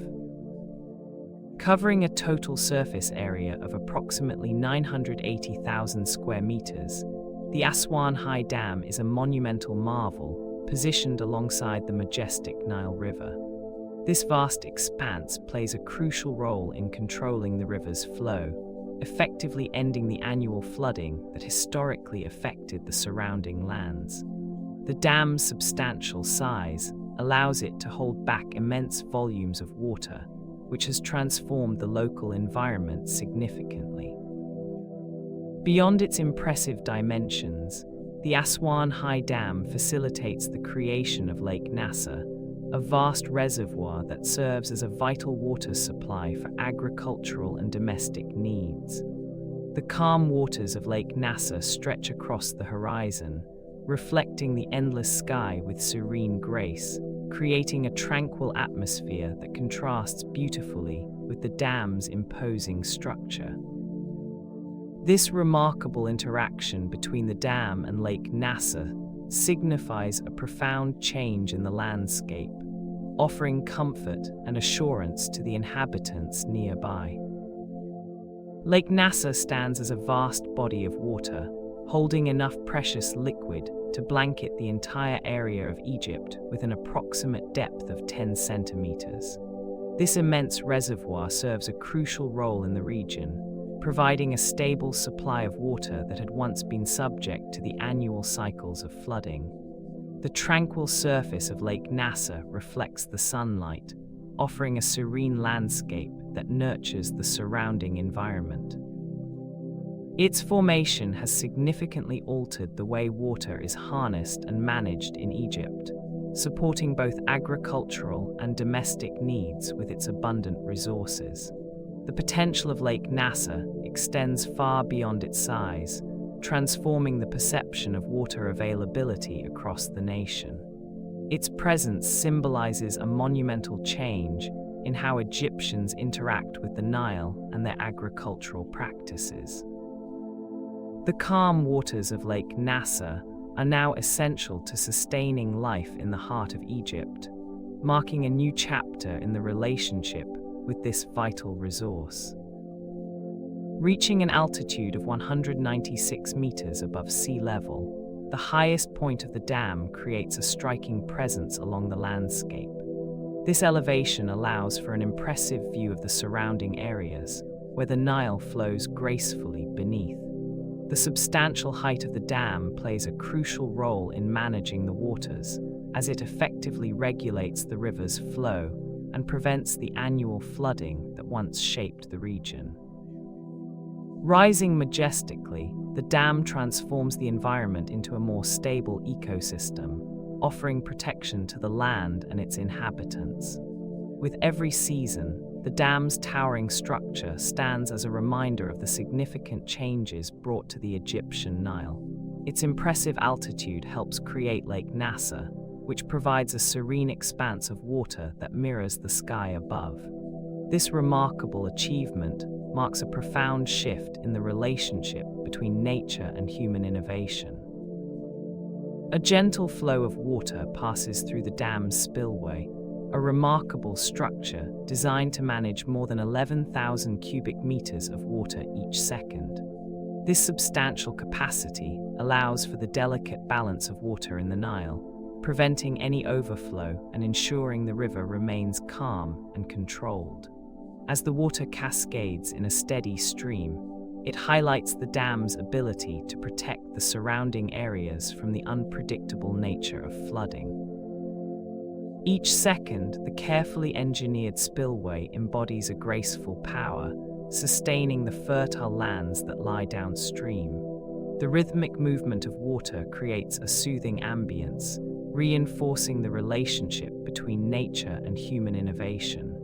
Covering a total surface area of approximately 980,000 square meters, the Aswan High Dam is a monumental marvel positioned alongside the majestic Nile River. This vast expanse plays a crucial role in controlling the river's flow, effectively ending the annual flooding that historically affected the surrounding lands. The dam's substantial size allows it to hold back immense volumes of water, which has transformed the local environment significantly. Beyond its impressive dimensions, the Aswan High Dam facilitates the creation of Lake Nasser, a vast reservoir that serves as a vital water supply for agricultural and domestic needs. The calm waters of Lake Nasser stretch across the horizon, reflecting the endless sky with serene grace, creating a tranquil atmosphere that contrasts beautifully with the dam's imposing structure. This remarkable interaction between the dam and Lake Nasser signifies a profound change in the landscape, offering comfort and assurance to the inhabitants nearby. Lake Nasser stands as a vast body of water, holding enough precious liquid to blanket the entire area of Egypt with an approximate depth of 10 centimeters. This immense reservoir serves a crucial role in the region, providing a stable supply of water that had once been subject to the annual cycles of flooding. The tranquil surface of Lake Nasser reflects the sunlight, offering a serene landscape that nurtures the surrounding environment. Its formation has significantly altered the way water is harnessed and managed in Egypt, supporting both agricultural and domestic needs with its abundant resources. The potential of Lake Nasser extends far beyond its size, transforming the perception of water availability across the nation. Its presence symbolizes a monumental change in how Egyptians interact with the Nile and their agricultural practices. The calm waters of Lake Nasser are now essential to sustaining life in the heart of Egypt, marking a new chapter in the relationship with this vital resource. Reaching an altitude of 196 meters above sea level, the highest point of the dam creates a striking presence along the landscape. This elevation allows for an impressive view of the surrounding areas, where the Nile flows gracefully beneath. The substantial height of the dam plays a crucial role in managing the waters, as it effectively regulates the river's flow and prevents the annual flooding that once shaped the region. Rising majestically, the dam transforms the environment into a more stable ecosystem, offering protection to the land and its inhabitants. With every season, the dam's towering structure stands as a reminder of the significant changes brought to the Egyptian Nile. Its impressive altitude helps create Lake Nasser, which provides a serene expanse of water that mirrors the sky above. This remarkable achievement marks a profound shift in the relationship between nature and human innovation. A gentle flow of water passes through the dam's spillway, a remarkable structure designed to manage more than 11,000 cubic meters of water each second. This substantial capacity allows for the delicate balance of water in the Nile, preventing any overflow and ensuring the river remains calm and controlled. As the water cascades in a steady stream, it highlights the dam's ability to protect the surrounding areas from the unpredictable nature of flooding. Each second, the carefully engineered spillway embodies a graceful power, sustaining the fertile lands that lie downstream. The rhythmic movement of water creates a soothing ambience, reinforcing the relationship between nature and human innovation.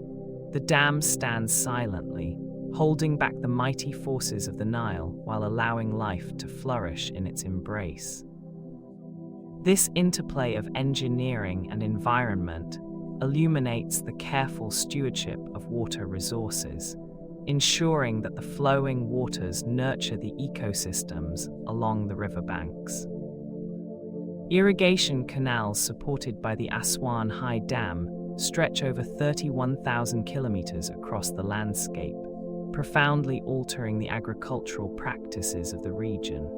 The dam stands silently, holding back the mighty forces of the Nile while allowing life to flourish in its embrace. This interplay of engineering and environment illuminates the careful stewardship of water resources, ensuring that the flowing waters nurture the ecosystems along the riverbanks. Irrigation canals supported by the Aswan High Dam stretch over 31,000 kilometers across the landscape, profoundly altering the agricultural practices of the region.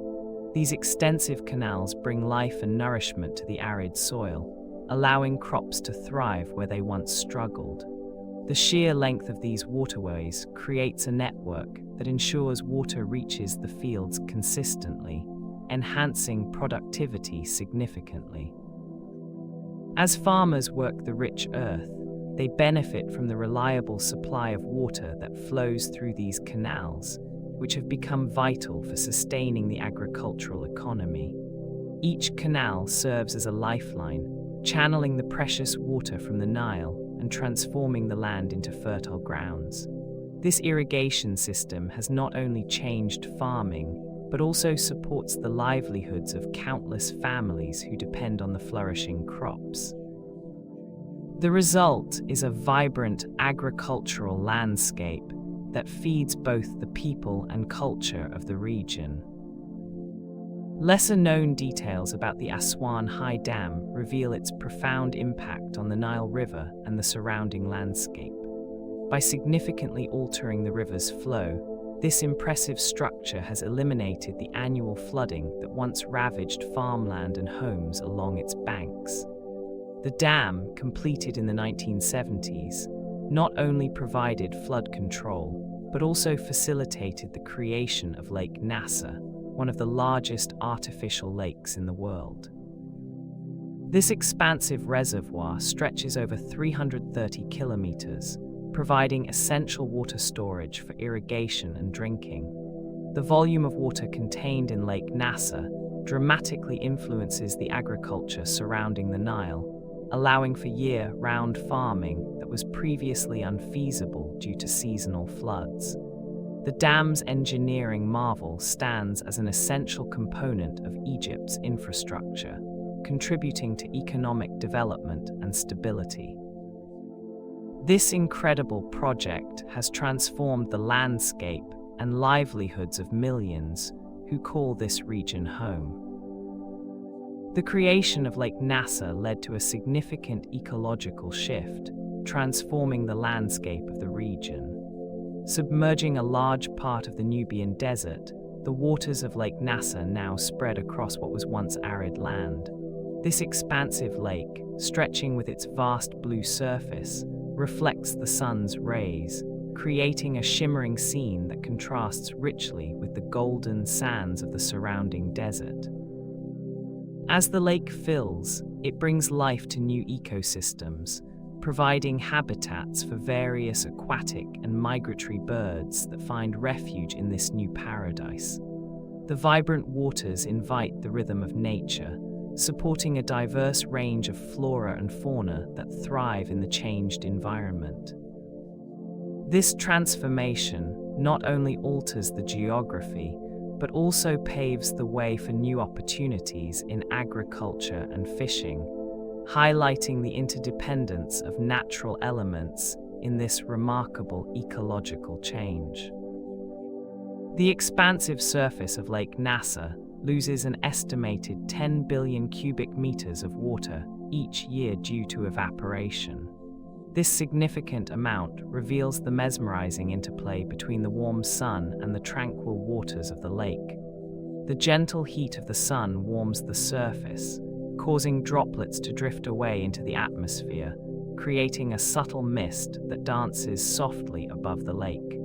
These extensive canals bring life and nourishment to the arid soil, allowing crops to thrive where they once struggled. The sheer length of these waterways creates a network that ensures water reaches the fields consistently, enhancing productivity significantly. As farmers work the rich earth, they benefit from the reliable supply of water that flows through these canals, which have become vital for sustaining the agricultural economy. Each canal serves as a lifeline, channeling the precious water from the Nile and transforming the land into fertile grounds. This irrigation system has not only changed farming, but also supports the livelihoods of countless families who depend on the flourishing crops. The result is a vibrant agricultural landscape that feeds both the people and culture of the region. Lesser-known details about the Aswan High Dam reveal its profound impact on the Nile River and the surrounding landscape. By significantly altering the river's flow, this impressive structure has eliminated the annual flooding that once ravaged farmland and homes along its banks. The dam, completed in the 1970s, not only provided flood control, but also facilitated the creation of Lake Nasser, one of the largest artificial lakes in the world. This expansive reservoir stretches over 330 kilometers, providing essential water storage for irrigation and drinking. The volume of water contained in Lake Nasser dramatically influences the agriculture surrounding the Nile, allowing for year-round farming that was previously unfeasible due to seasonal floods. The dam's engineering marvel stands as an essential component of Egypt's infrastructure, contributing to economic development and stability. This incredible project has transformed the landscape and livelihoods of millions who call this region home. The creation of Lake Nasser led to a significant ecological shift, transforming the landscape of the region. Submerging a large part of the Nubian desert, the waters of Lake Nasser now spread across what was once arid land. This expansive lake, stretching with its vast blue surface, reflects the sun's rays, creating a shimmering scene that contrasts richly with the golden sands of the surrounding desert. As the lake fills, it brings life to new ecosystems, providing habitats for various aquatic and migratory birds that find refuge in this new paradise. The vibrant waters invite the rhythm of nature, supporting a diverse range of flora and fauna that thrive in the changed environment. This transformation not only alters the geography, but also paves the way for new opportunities in agriculture and fishing, highlighting the interdependence of natural elements in this remarkable ecological change. The expansive surface of Lake Nasser loses an estimated 10 billion cubic meters of water each year due to evaporation. This significant amount reveals the mesmerizing interplay between the warm sun and the tranquil waters of the lake. The gentle heat of the sun warms the surface, causing droplets to drift away into the atmosphere, creating a subtle mist that dances softly above the lake.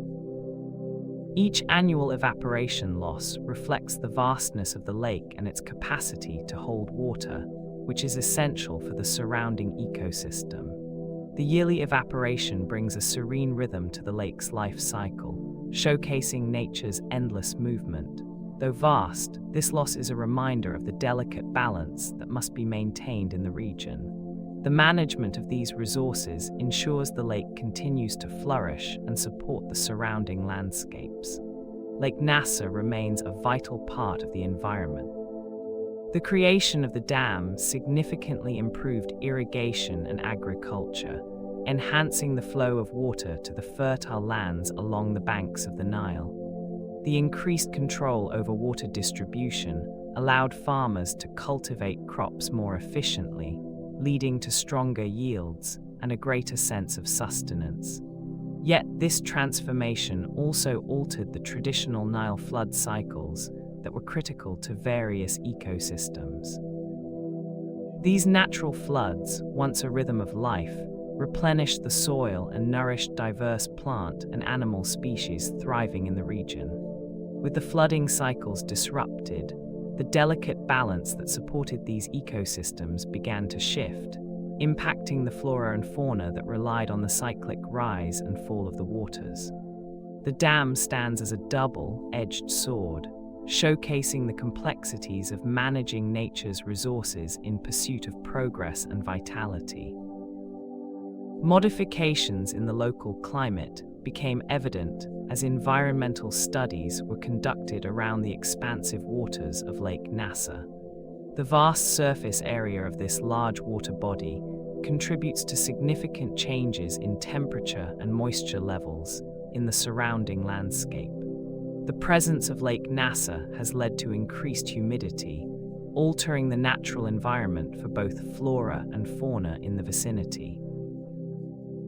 Each annual evaporation loss reflects the vastness of the lake and its capacity to hold water, which is essential for the surrounding ecosystem. The yearly evaporation brings a serene rhythm to the lake's life cycle, showcasing nature's endless movement. Though vast, this loss is a reminder of the delicate balance that must be maintained in the region. The management of these resources ensures the lake continues to flourish and support the surrounding landscapes. Lake Nasser remains a vital part of the environment. The creation of the dam significantly improved irrigation and agriculture, enhancing the flow of water to the fertile lands along the banks of the Nile. The increased control over water distribution allowed farmers to cultivate crops more efficiently, leading to stronger yields and a greater sense of sustenance. Yet this transformation also altered the traditional Nile flood cycles that were critical to various ecosystems. These natural floods, once a rhythm of life, replenished the soil and nourished diverse plant and animal species thriving in the region. With the flooding cycles disrupted, the delicate balance that supported these ecosystems began to shift, impacting the flora and fauna that relied on the cyclic rise and fall of the waters. The dam stands as a double-edged sword, showcasing the complexities of managing nature's resources in pursuit of progress and vitality. Modifications in the local climate became evident as environmental studies were conducted around the expansive waters of Lake Nasser. The vast surface area of this large water body contributes to significant changes in temperature and moisture levels in the surrounding landscape. The presence of Lake Nasser has led to increased humidity, altering the natural environment for both flora and fauna in the vicinity.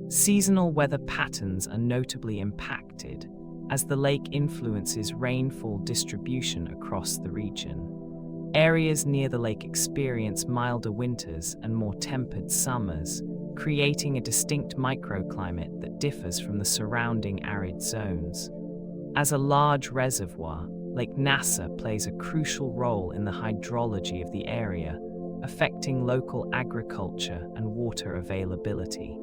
Seasonal weather patterns are notably impacted as the lake influences rainfall distribution across the region. Areas near the lake experience milder winters and more tempered summers, creating a distinct microclimate that differs from the surrounding arid zones. As a large reservoir, Lake Nasser plays a crucial role in the hydrology of the area, affecting local agriculture and water availability.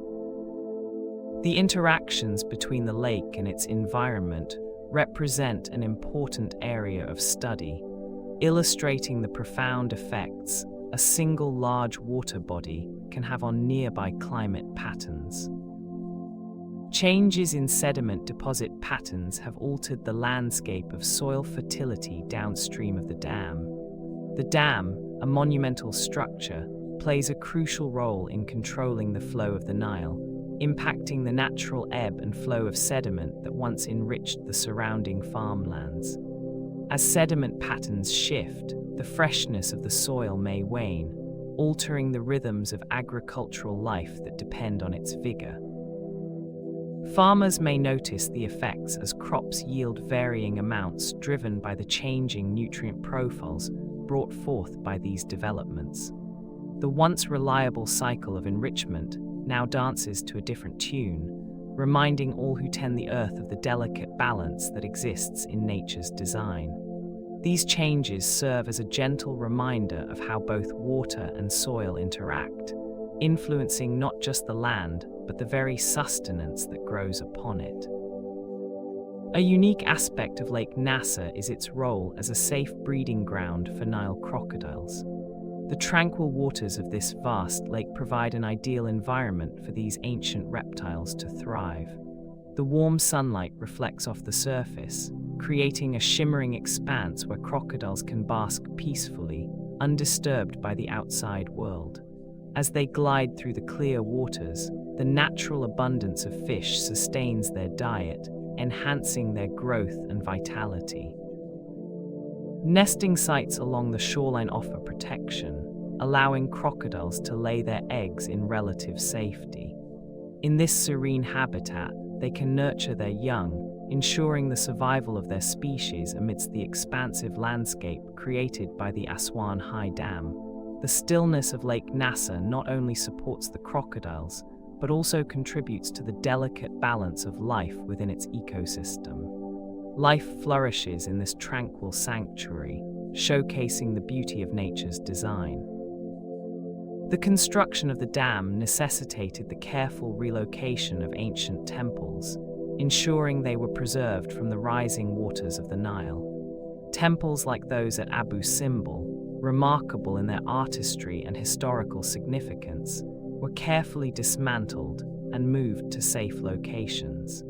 The interactions between the lake and its environment represent an important area of study, illustrating the profound effects a single large water body can have on nearby climate patterns. Changes in sediment deposit patterns have altered the landscape of soil fertility downstream of the dam. The dam, a monumental structure, plays a crucial role in controlling the flow of the Nile, impacting the natural ebb and flow of sediment that once enriched the surrounding farmlands. As sediment patterns shift, the freshness of the soil may wane, altering the rhythms of agricultural life that depend on its vigor. Farmers may notice the effects as crops yield varying amounts driven by the changing nutrient profiles brought forth by these developments. The once reliable cycle of enrichment now dances to a different tune, reminding all who tend the earth of the delicate balance that exists in nature's design. These changes serve as a gentle reminder of how both water and soil interact, influencing not just the land, but the very sustenance that grows upon it. A unique aspect of Lake Nasser is its role as a safe breeding ground for Nile crocodiles. The tranquil waters of this vast lake provide an ideal environment for these ancient reptiles to thrive. The warm sunlight reflects off the surface, creating a shimmering expanse where crocodiles can bask peacefully, undisturbed by the outside world. As they glide through the clear waters, the natural abundance of fish sustains their diet, enhancing their growth and vitality. Nesting sites along the shoreline offer protection, allowing crocodiles to lay their eggs in relative safety. In this serene habitat, they can nurture their young, ensuring the survival of their species amidst the expansive landscape created by the Aswan High Dam. The stillness of Lake Nasser not only supports the crocodiles, but also contributes to the delicate balance of life within its ecosystem. Life flourishes in this tranquil sanctuary, showcasing the beauty of nature's design. The construction of the dam necessitated the careful relocation of ancient temples, ensuring they were preserved from the rising waters of the Nile. Temples like those at Abu Simbel, remarkable in their artistry and historical significance, were carefully dismantled and moved to safe locations.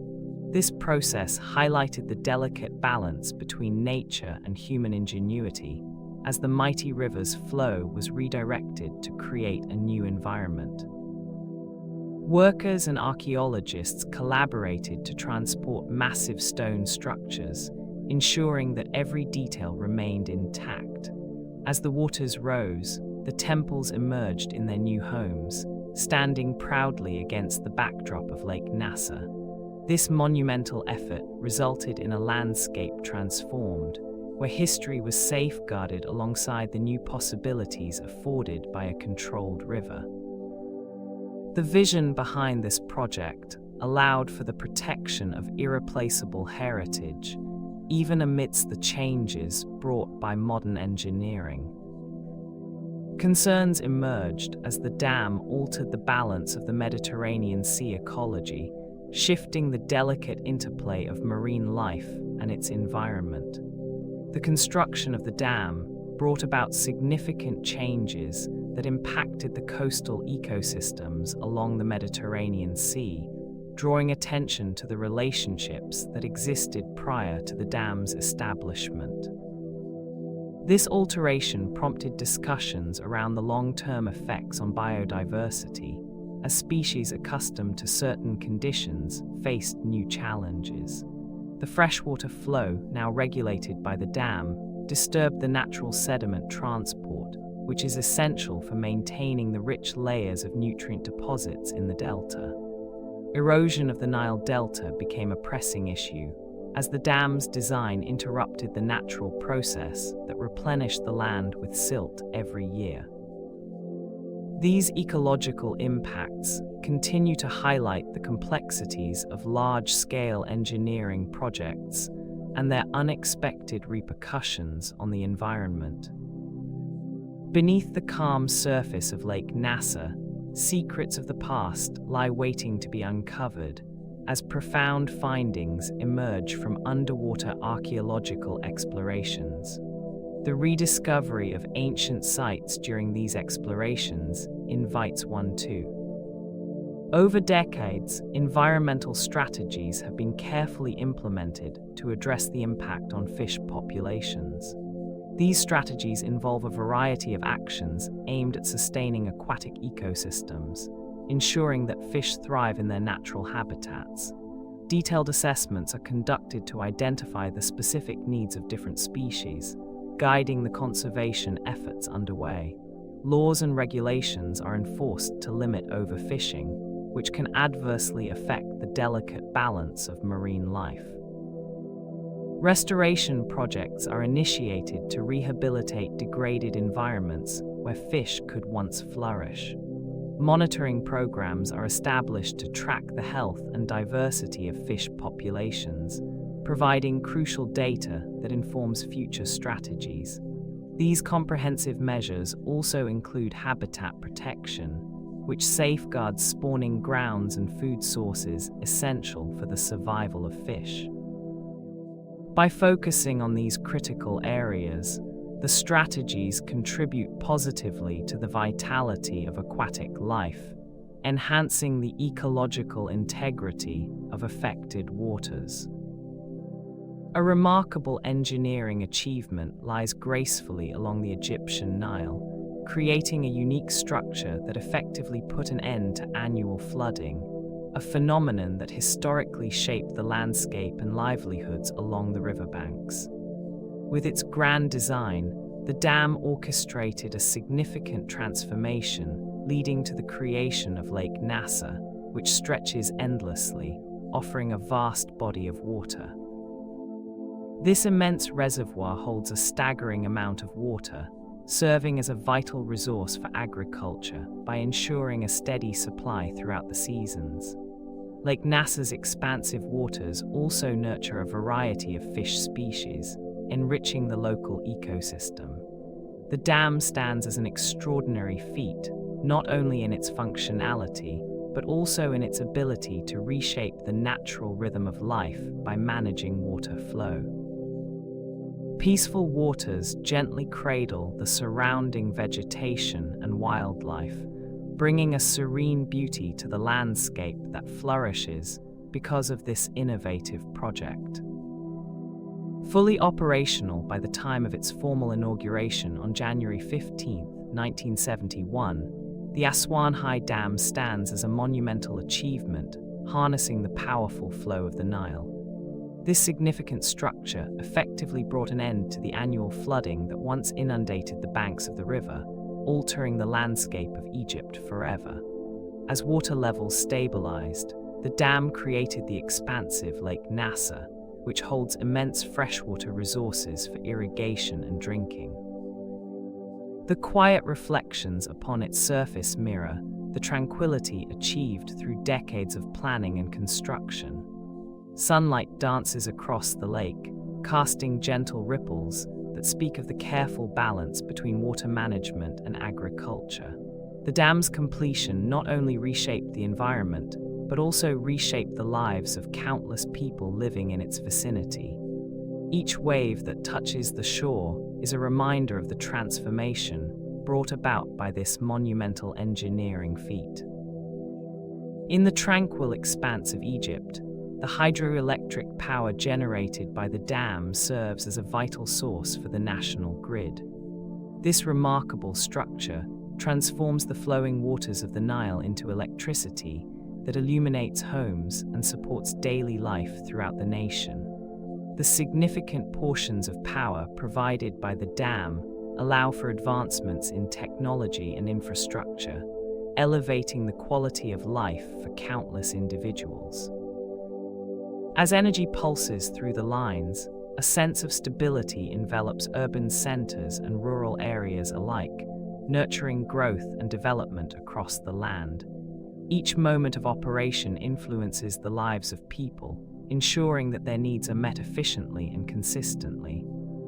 This process highlighted the delicate balance between nature and human ingenuity, as the mighty river's flow was redirected to create a new environment. Workers and archaeologists collaborated to transport massive stone structures, ensuring that every detail remained intact. As the waters rose, the temples emerged in their new homes, standing proudly against the backdrop of Lake Nasser. This monumental effort resulted in a landscape transformed, where history was safeguarded alongside the new possibilities afforded by a controlled river. The vision behind this project allowed for the protection of irreplaceable heritage, even amidst the changes brought by modern engineering. Concerns emerged as the dam altered the balance of the Mediterranean Sea ecology, shifting the delicate interplay of marine life and its environment. The construction of the dam brought about significant changes that impacted the coastal ecosystems along the Mediterranean Sea, drawing attention to the relationships that existed prior to the dam's establishment. This alteration prompted discussions around the long-term effects on biodiversity, as species accustomed to certain conditions faced new challenges. The freshwater flow, now regulated by the dam, disturbed the natural sediment transport, which is essential for maintaining the rich layers of nutrient deposits in the delta. Erosion of the Nile Delta became a pressing issue, as the dam's design interrupted the natural process that replenished the land with silt every year. These ecological impacts continue to highlight the complexities of large-scale engineering projects and their unexpected repercussions on the environment. Beneath the calm surface of Lake Nasser, secrets of the past lie waiting to be uncovered, as profound findings emerge from underwater archaeological explorations. The rediscovery of ancient sites during these explorations invites one too. Over decades, environmental strategies have been carefully implemented to address the impact on fish populations. These strategies involve a variety of actions aimed at sustaining aquatic ecosystems, ensuring that fish thrive in their natural habitats. Detailed assessments are conducted to identify the specific needs of different species, guiding the conservation efforts underway. Laws and regulations are enforced to limit overfishing, which can adversely affect the delicate balance of marine life. Restoration projects are initiated to rehabilitate degraded environments where fish could once flourish. Monitoring programs are established to track the health and diversity of fish populations, providing crucial data that informs future strategies. These comprehensive measures also include habitat protection, which safeguards spawning grounds and food sources essential for the survival of fish. By focusing on these critical areas, the strategies contribute positively to the vitality of aquatic life, enhancing the ecological integrity of affected waters. A remarkable engineering achievement lies gracefully along the Egyptian Nile, creating a unique structure that effectively put an end to annual flooding, a phenomenon that historically shaped the landscape and livelihoods along the riverbanks. With its grand design, the dam orchestrated a significant transformation, leading to the creation of Lake Nasser, which stretches endlessly, offering a vast body of water. This immense reservoir holds a staggering amount of water, serving as a vital resource for agriculture by ensuring a steady supply throughout the seasons. Lake Nasser's expansive waters also nurture a variety of fish species, enriching the local ecosystem. The dam stands as an extraordinary feat, not only in its functionality, but also in its ability to reshape the natural rhythm of life by managing water flow. Peaceful waters gently cradle the surrounding vegetation and wildlife, bringing a serene beauty to the landscape that flourishes because of this innovative project. Fully operational by the time of its formal inauguration on January 15, 1971, the Aswan High Dam stands as a monumental achievement, harnessing the powerful flow of the Nile. This significant structure effectively brought an end to the annual flooding that once inundated the banks of the river, altering the landscape of Egypt forever. As water levels stabilized, the dam created the expansive Lake Nasser, which holds immense freshwater resources for irrigation and drinking. The quiet reflections upon its surface mirror the tranquility achieved through decades of planning and construction. Sunlight dances across the lake, casting gentle ripples that speak of the careful balance between water management and agriculture. The dam's completion not only reshaped the environment, but also reshaped the lives of countless people living in its vicinity. Each wave that touches the shore is a reminder of the transformation brought about by this monumental engineering feat. In the tranquil expanse of Egypt, the hydroelectric power generated by the dam serves as a vital source for the national grid. This remarkable structure transforms the flowing waters of the Nile into electricity that illuminates homes and supports daily life throughout the nation. The significant portions of power provided by the dam allow for advancements in technology and infrastructure, elevating the quality of life for countless individuals. As energy pulses through the lines, a sense of stability envelops urban centers and rural areas alike, nurturing growth and development across the land. Each moment of operation influences the lives of people, ensuring that their needs are met efficiently and consistently.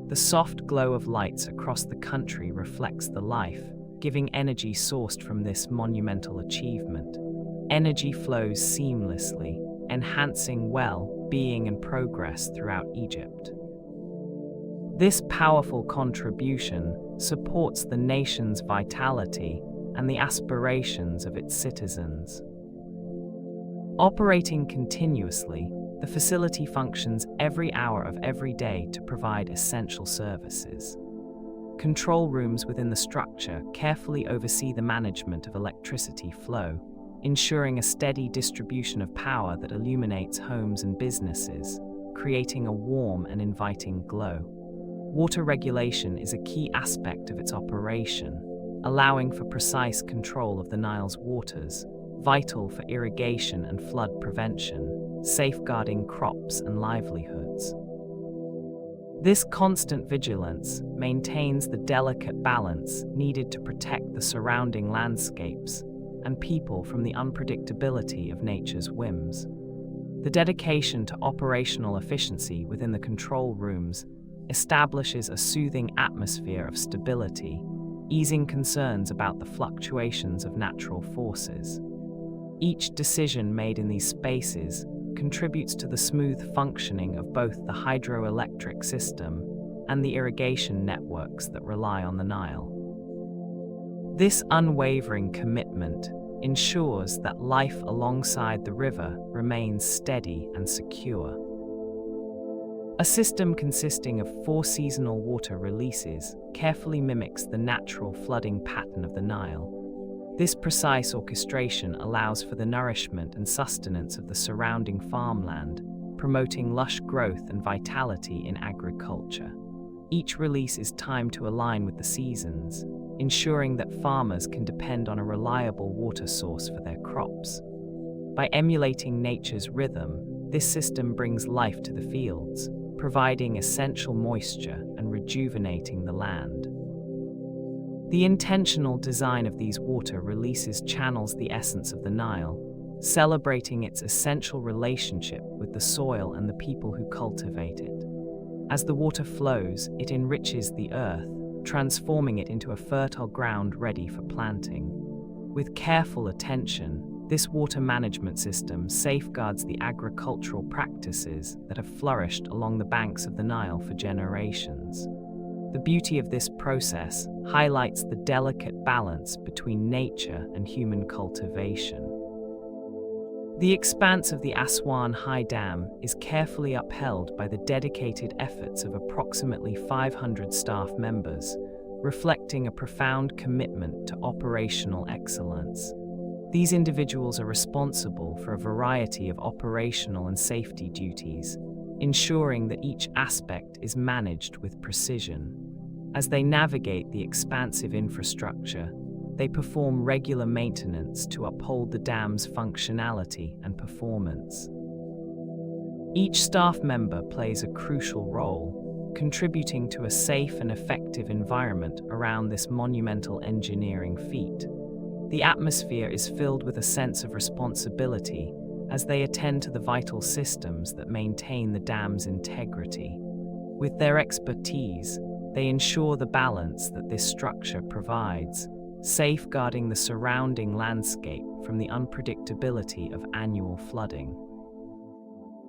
The soft glow of lights across the country reflects the life, giving energy sourced from this monumental achievement. Energy flows seamlessly, enhancing well-being and progress throughout Egypt. This powerful contribution supports the nation's vitality and the aspirations of its citizens. Operating continuously, the facility functions every hour of every day to provide essential services. Control rooms within the structure carefully oversee the management of electricity flow, ensuring a steady distribution of power that illuminates homes and businesses, creating a warm and inviting glow. Water regulation is a key aspect of its operation, allowing for precise control of the Nile's waters, vital for irrigation and flood prevention, safeguarding crops and livelihoods. This constant vigilance maintains the delicate balance needed to protect the surrounding landscapes and people from the unpredictability of nature's whims. The dedication to operational efficiency within the control rooms establishes a soothing atmosphere of stability, easing concerns about the fluctuations of natural forces. Each decision made in these spaces contributes to the smooth functioning of both the hydroelectric system and the irrigation networks that rely on the Nile. This unwavering commitment ensures that life alongside the river remains steady and secure. A system consisting of 4 seasonal water releases carefully mimics the natural flooding pattern of the Nile. This precise orchestration allows for the nourishment and sustenance of the surrounding farmland, promoting lush growth and vitality in agriculture. Each release is timed to align with the seasons, ensuring that farmers can depend on a reliable water source for their crops. By emulating nature's rhythm, this system brings life to the fields, providing essential moisture and rejuvenating the land. The intentional design of these water releases channels the essence of the Nile, celebrating its essential relationship with the soil and the people who cultivate it. As the water flows, it enriches the earth, transforming it into a fertile ground ready for planting. With careful attention, this water management system safeguards the agricultural practices that have flourished along the banks of the Nile for generations. The beauty of this process highlights the delicate balance between nature and human cultivation. The expanse of the Aswan High Dam is carefully upheld by the dedicated efforts of approximately 500 staff members, reflecting a profound commitment to operational excellence. These individuals are responsible for a variety of operational and safety duties, ensuring that each aspect is managed with precision. As they navigate the expansive infrastructure, they perform regular maintenance to uphold the dam's functionality and performance. Each staff member plays a crucial role, contributing to a safe and effective environment around this monumental engineering feat. The atmosphere is filled with a sense of responsibility as they attend to the vital systems that maintain the dam's integrity. With their expertise, they ensure the balance that this structure provides, safeguarding the surrounding landscape from the unpredictability of annual flooding.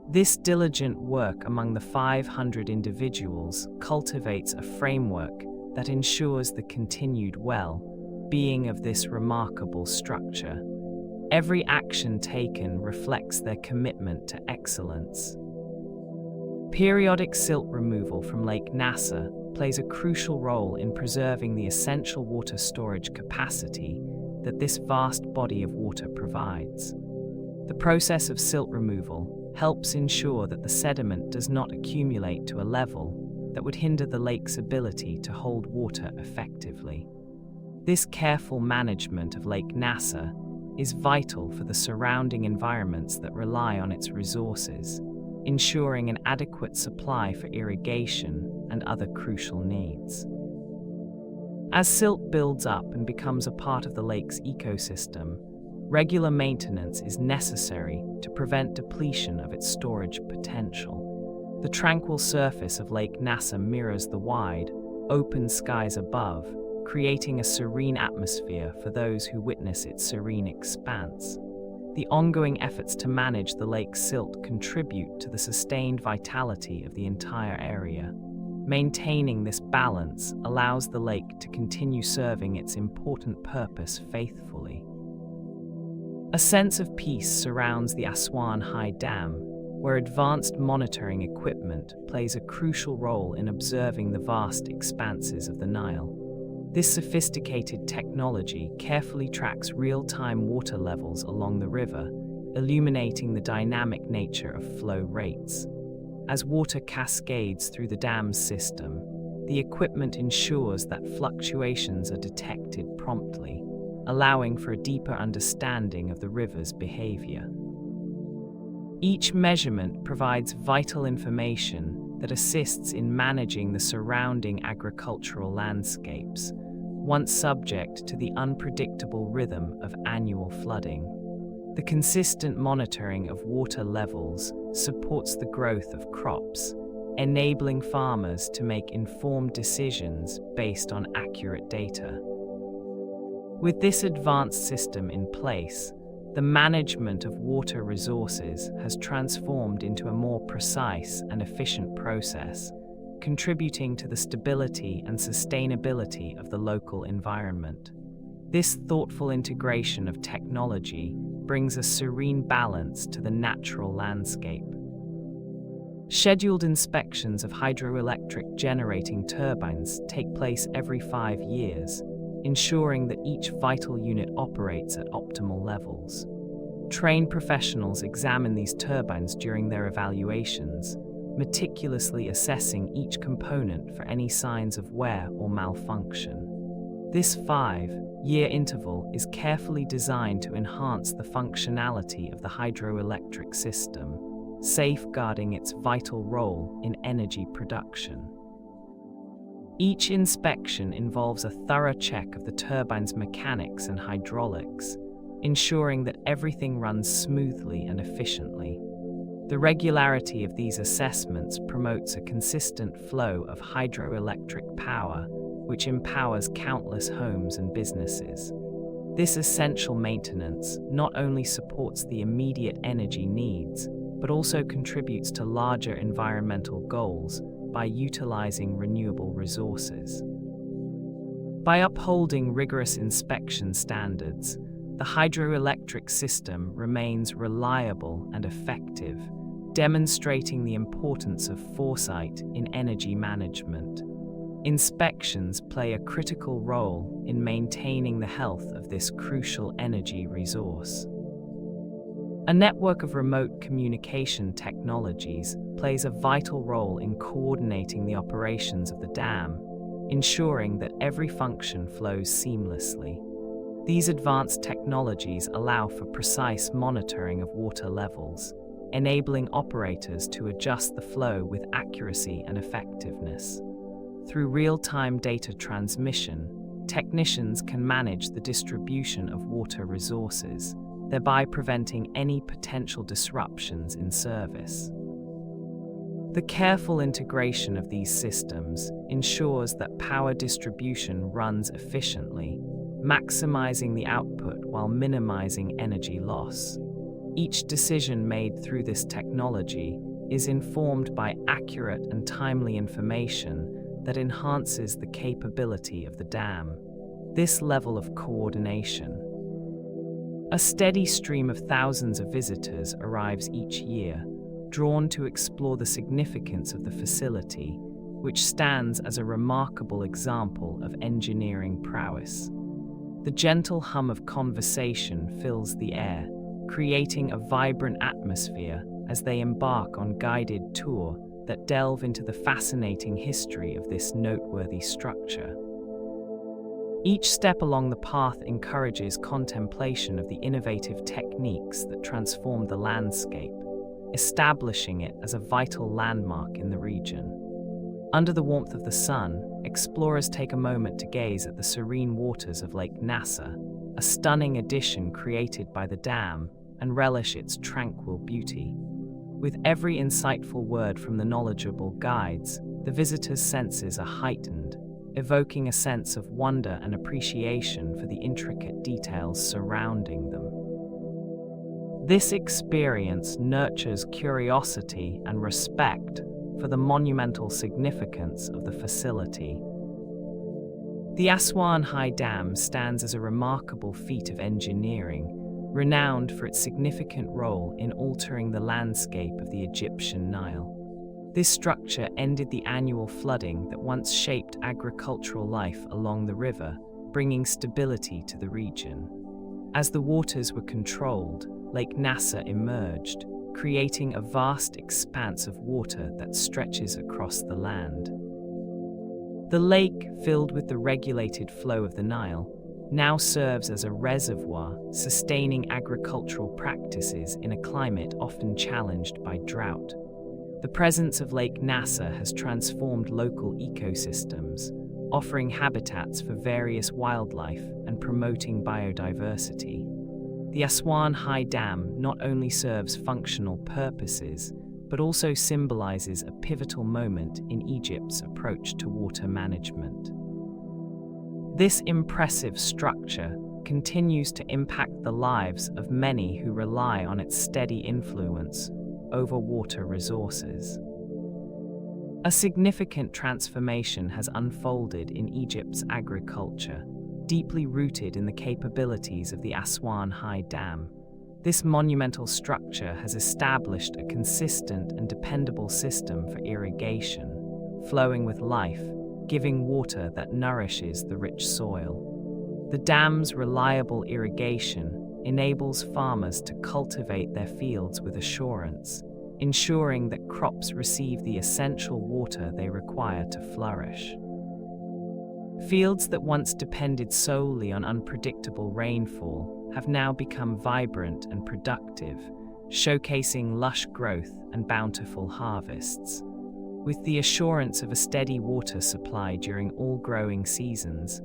This diligent work among the 500 individuals cultivates a framework that ensures the continued well-being of this remarkable structure. Every action taken reflects their commitment to excellence. Periodic silt removal from Lake Nasser plays a crucial role in preserving the essential water storage capacity that this vast body of water provides. The process of silt removal helps ensure that the sediment does not accumulate to a level that would hinder the lake's ability to hold water effectively. This careful management of Lake Nasser is vital for the surrounding environments that rely on its resources, ensuring an adequate supply for irrigation and other crucial needs. As silt builds up and becomes a part of the lake's ecosystem, regular maintenance is necessary to prevent depletion of its storage potential. The tranquil surface of Lake Nasser mirrors the wide, open skies above, creating a serene atmosphere for those who witness its serene expanse. The ongoing efforts to manage the lake's silt contribute to the sustained vitality of the entire area. Maintaining this balance allows the lake to continue serving its important purpose faithfully. A sense of peace surrounds the Aswan High Dam, where advanced monitoring equipment plays a crucial role in observing the vast expanses of the Nile. This sophisticated technology carefully tracks real-time water levels along the river, illuminating the dynamic nature of flow rates. As water cascades through the dam's system, the equipment ensures that fluctuations are detected promptly, allowing for a deeper understanding of the river's behavior. Each measurement provides vital information that assists in managing the surrounding agricultural landscapes, once subject to the unpredictable rhythm of annual flooding. The consistent monitoring of water levels supports the growth of crops, enabling farmers to make informed decisions based on accurate data. With this advanced system in place, the management of water resources has transformed into a more precise and efficient process, contributing to the stability and sustainability of the local environment. This thoughtful integration of technology brings a serene balance to the natural landscape. Scheduled inspections of hydroelectric generating turbines take place every 5 years, ensuring that each vital unit operates at optimal levels. Trained professionals examine these turbines during their evaluations, meticulously assessing each component for any signs of wear or malfunction. This 5-year interval is carefully designed to enhance the functionality of the hydroelectric system, safeguarding its vital role in energy production. Each inspection involves a thorough check of the turbine's mechanics and hydraulics, ensuring that everything runs smoothly and efficiently. The regularity of these assessments promotes a consistent flow of hydroelectric power, which empowers countless homes and businesses. This essential maintenance not only supports the immediate energy needs, but also contributes to larger environmental goals by utilizing renewable resources. By upholding rigorous inspection standards, the hydroelectric system remains reliable and effective, demonstrating the importance of foresight in energy management. Inspections play a critical role in maintaining the health of this crucial energy resource. A network of remote communication technologies plays a vital role in coordinating the operations of the dam, ensuring that every function flows seamlessly. These advanced technologies allow for precise monitoring of water levels, enabling operators to adjust the flow with accuracy and effectiveness. Through real-time data transmission, technicians can manage the distribution of water resources, thereby preventing any potential disruptions in service. The careful integration of these systems ensures that power distribution runs efficiently, maximizing the output while minimizing energy loss. Each decision made through this technology is informed by accurate and timely information that enhances the capability of the dam. This level of coordination. A steady stream of thousands of visitors arrives each year, drawn to explore the significance of the facility, which stands as a remarkable example of engineering prowess. The gentle hum of conversation fills the air, creating a vibrant atmosphere as they embark on guided tour that delve into the fascinating history of this noteworthy structure. Each step along the path encourages contemplation of the innovative techniques that transform the landscape, establishing it as a vital landmark in the region. Under the warmth of the sun, explorers take a moment to gaze at the serene waters of Lake Nasser, a stunning addition created by the dam, and relish its tranquil beauty. With every insightful word from the knowledgeable guides, the visitor's senses are heightened, evoking a sense of wonder and appreciation for the intricate details surrounding them. This experience nurtures curiosity and respect for the monumental significance of the facility. The Aswan High Dam stands as a remarkable feat of engineering, renowned for its significant role in altering the landscape of the Egyptian Nile. This structure ended the annual flooding that once shaped agricultural life along the river, bringing stability to the region. As the waters were controlled, Lake Nasser emerged, creating a vast expanse of water that stretches across the land. The lake, filled with the regulated flow of the Nile, now serves as a reservoir, sustaining agricultural practices in a climate often challenged by drought. The presence of Lake Nasser has transformed local ecosystems, offering habitats for various wildlife and promoting biodiversity. The Aswan High Dam not only serves functional purposes, but also symbolizes a pivotal moment in Egypt's approach to water management. This impressive structure continues to impact the lives of many who rely on its steady influence over water resources. A significant transformation has unfolded in Egypt's agriculture, deeply rooted in the capabilities of the Aswan High Dam. This monumental structure has established a consistent and dependable system for irrigation, flowing with life, giving water that nourishes the rich soil. The dam's reliable irrigation enables farmers to cultivate their fields with assurance, ensuring that crops receive the essential water they require to flourish. Fields that once depended solely on unpredictable rainfall have now become vibrant and productive, showcasing lush growth and bountiful harvests. With the assurance of a steady water supply during all growing seasons,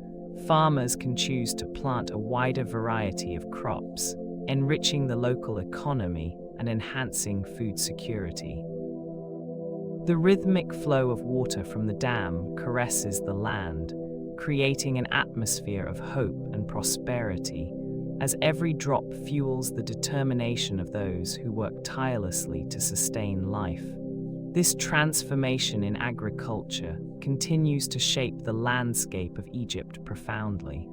farmers can choose to plant a wider variety of crops, enriching the local economy and enhancing food security. The rhythmic flow of water from the dam caresses the land, creating an atmosphere of hope and prosperity, as every drop fuels the determination of those who work tirelessly to sustain life. This transformation in agriculture continues to shape the landscape of Egypt profoundly.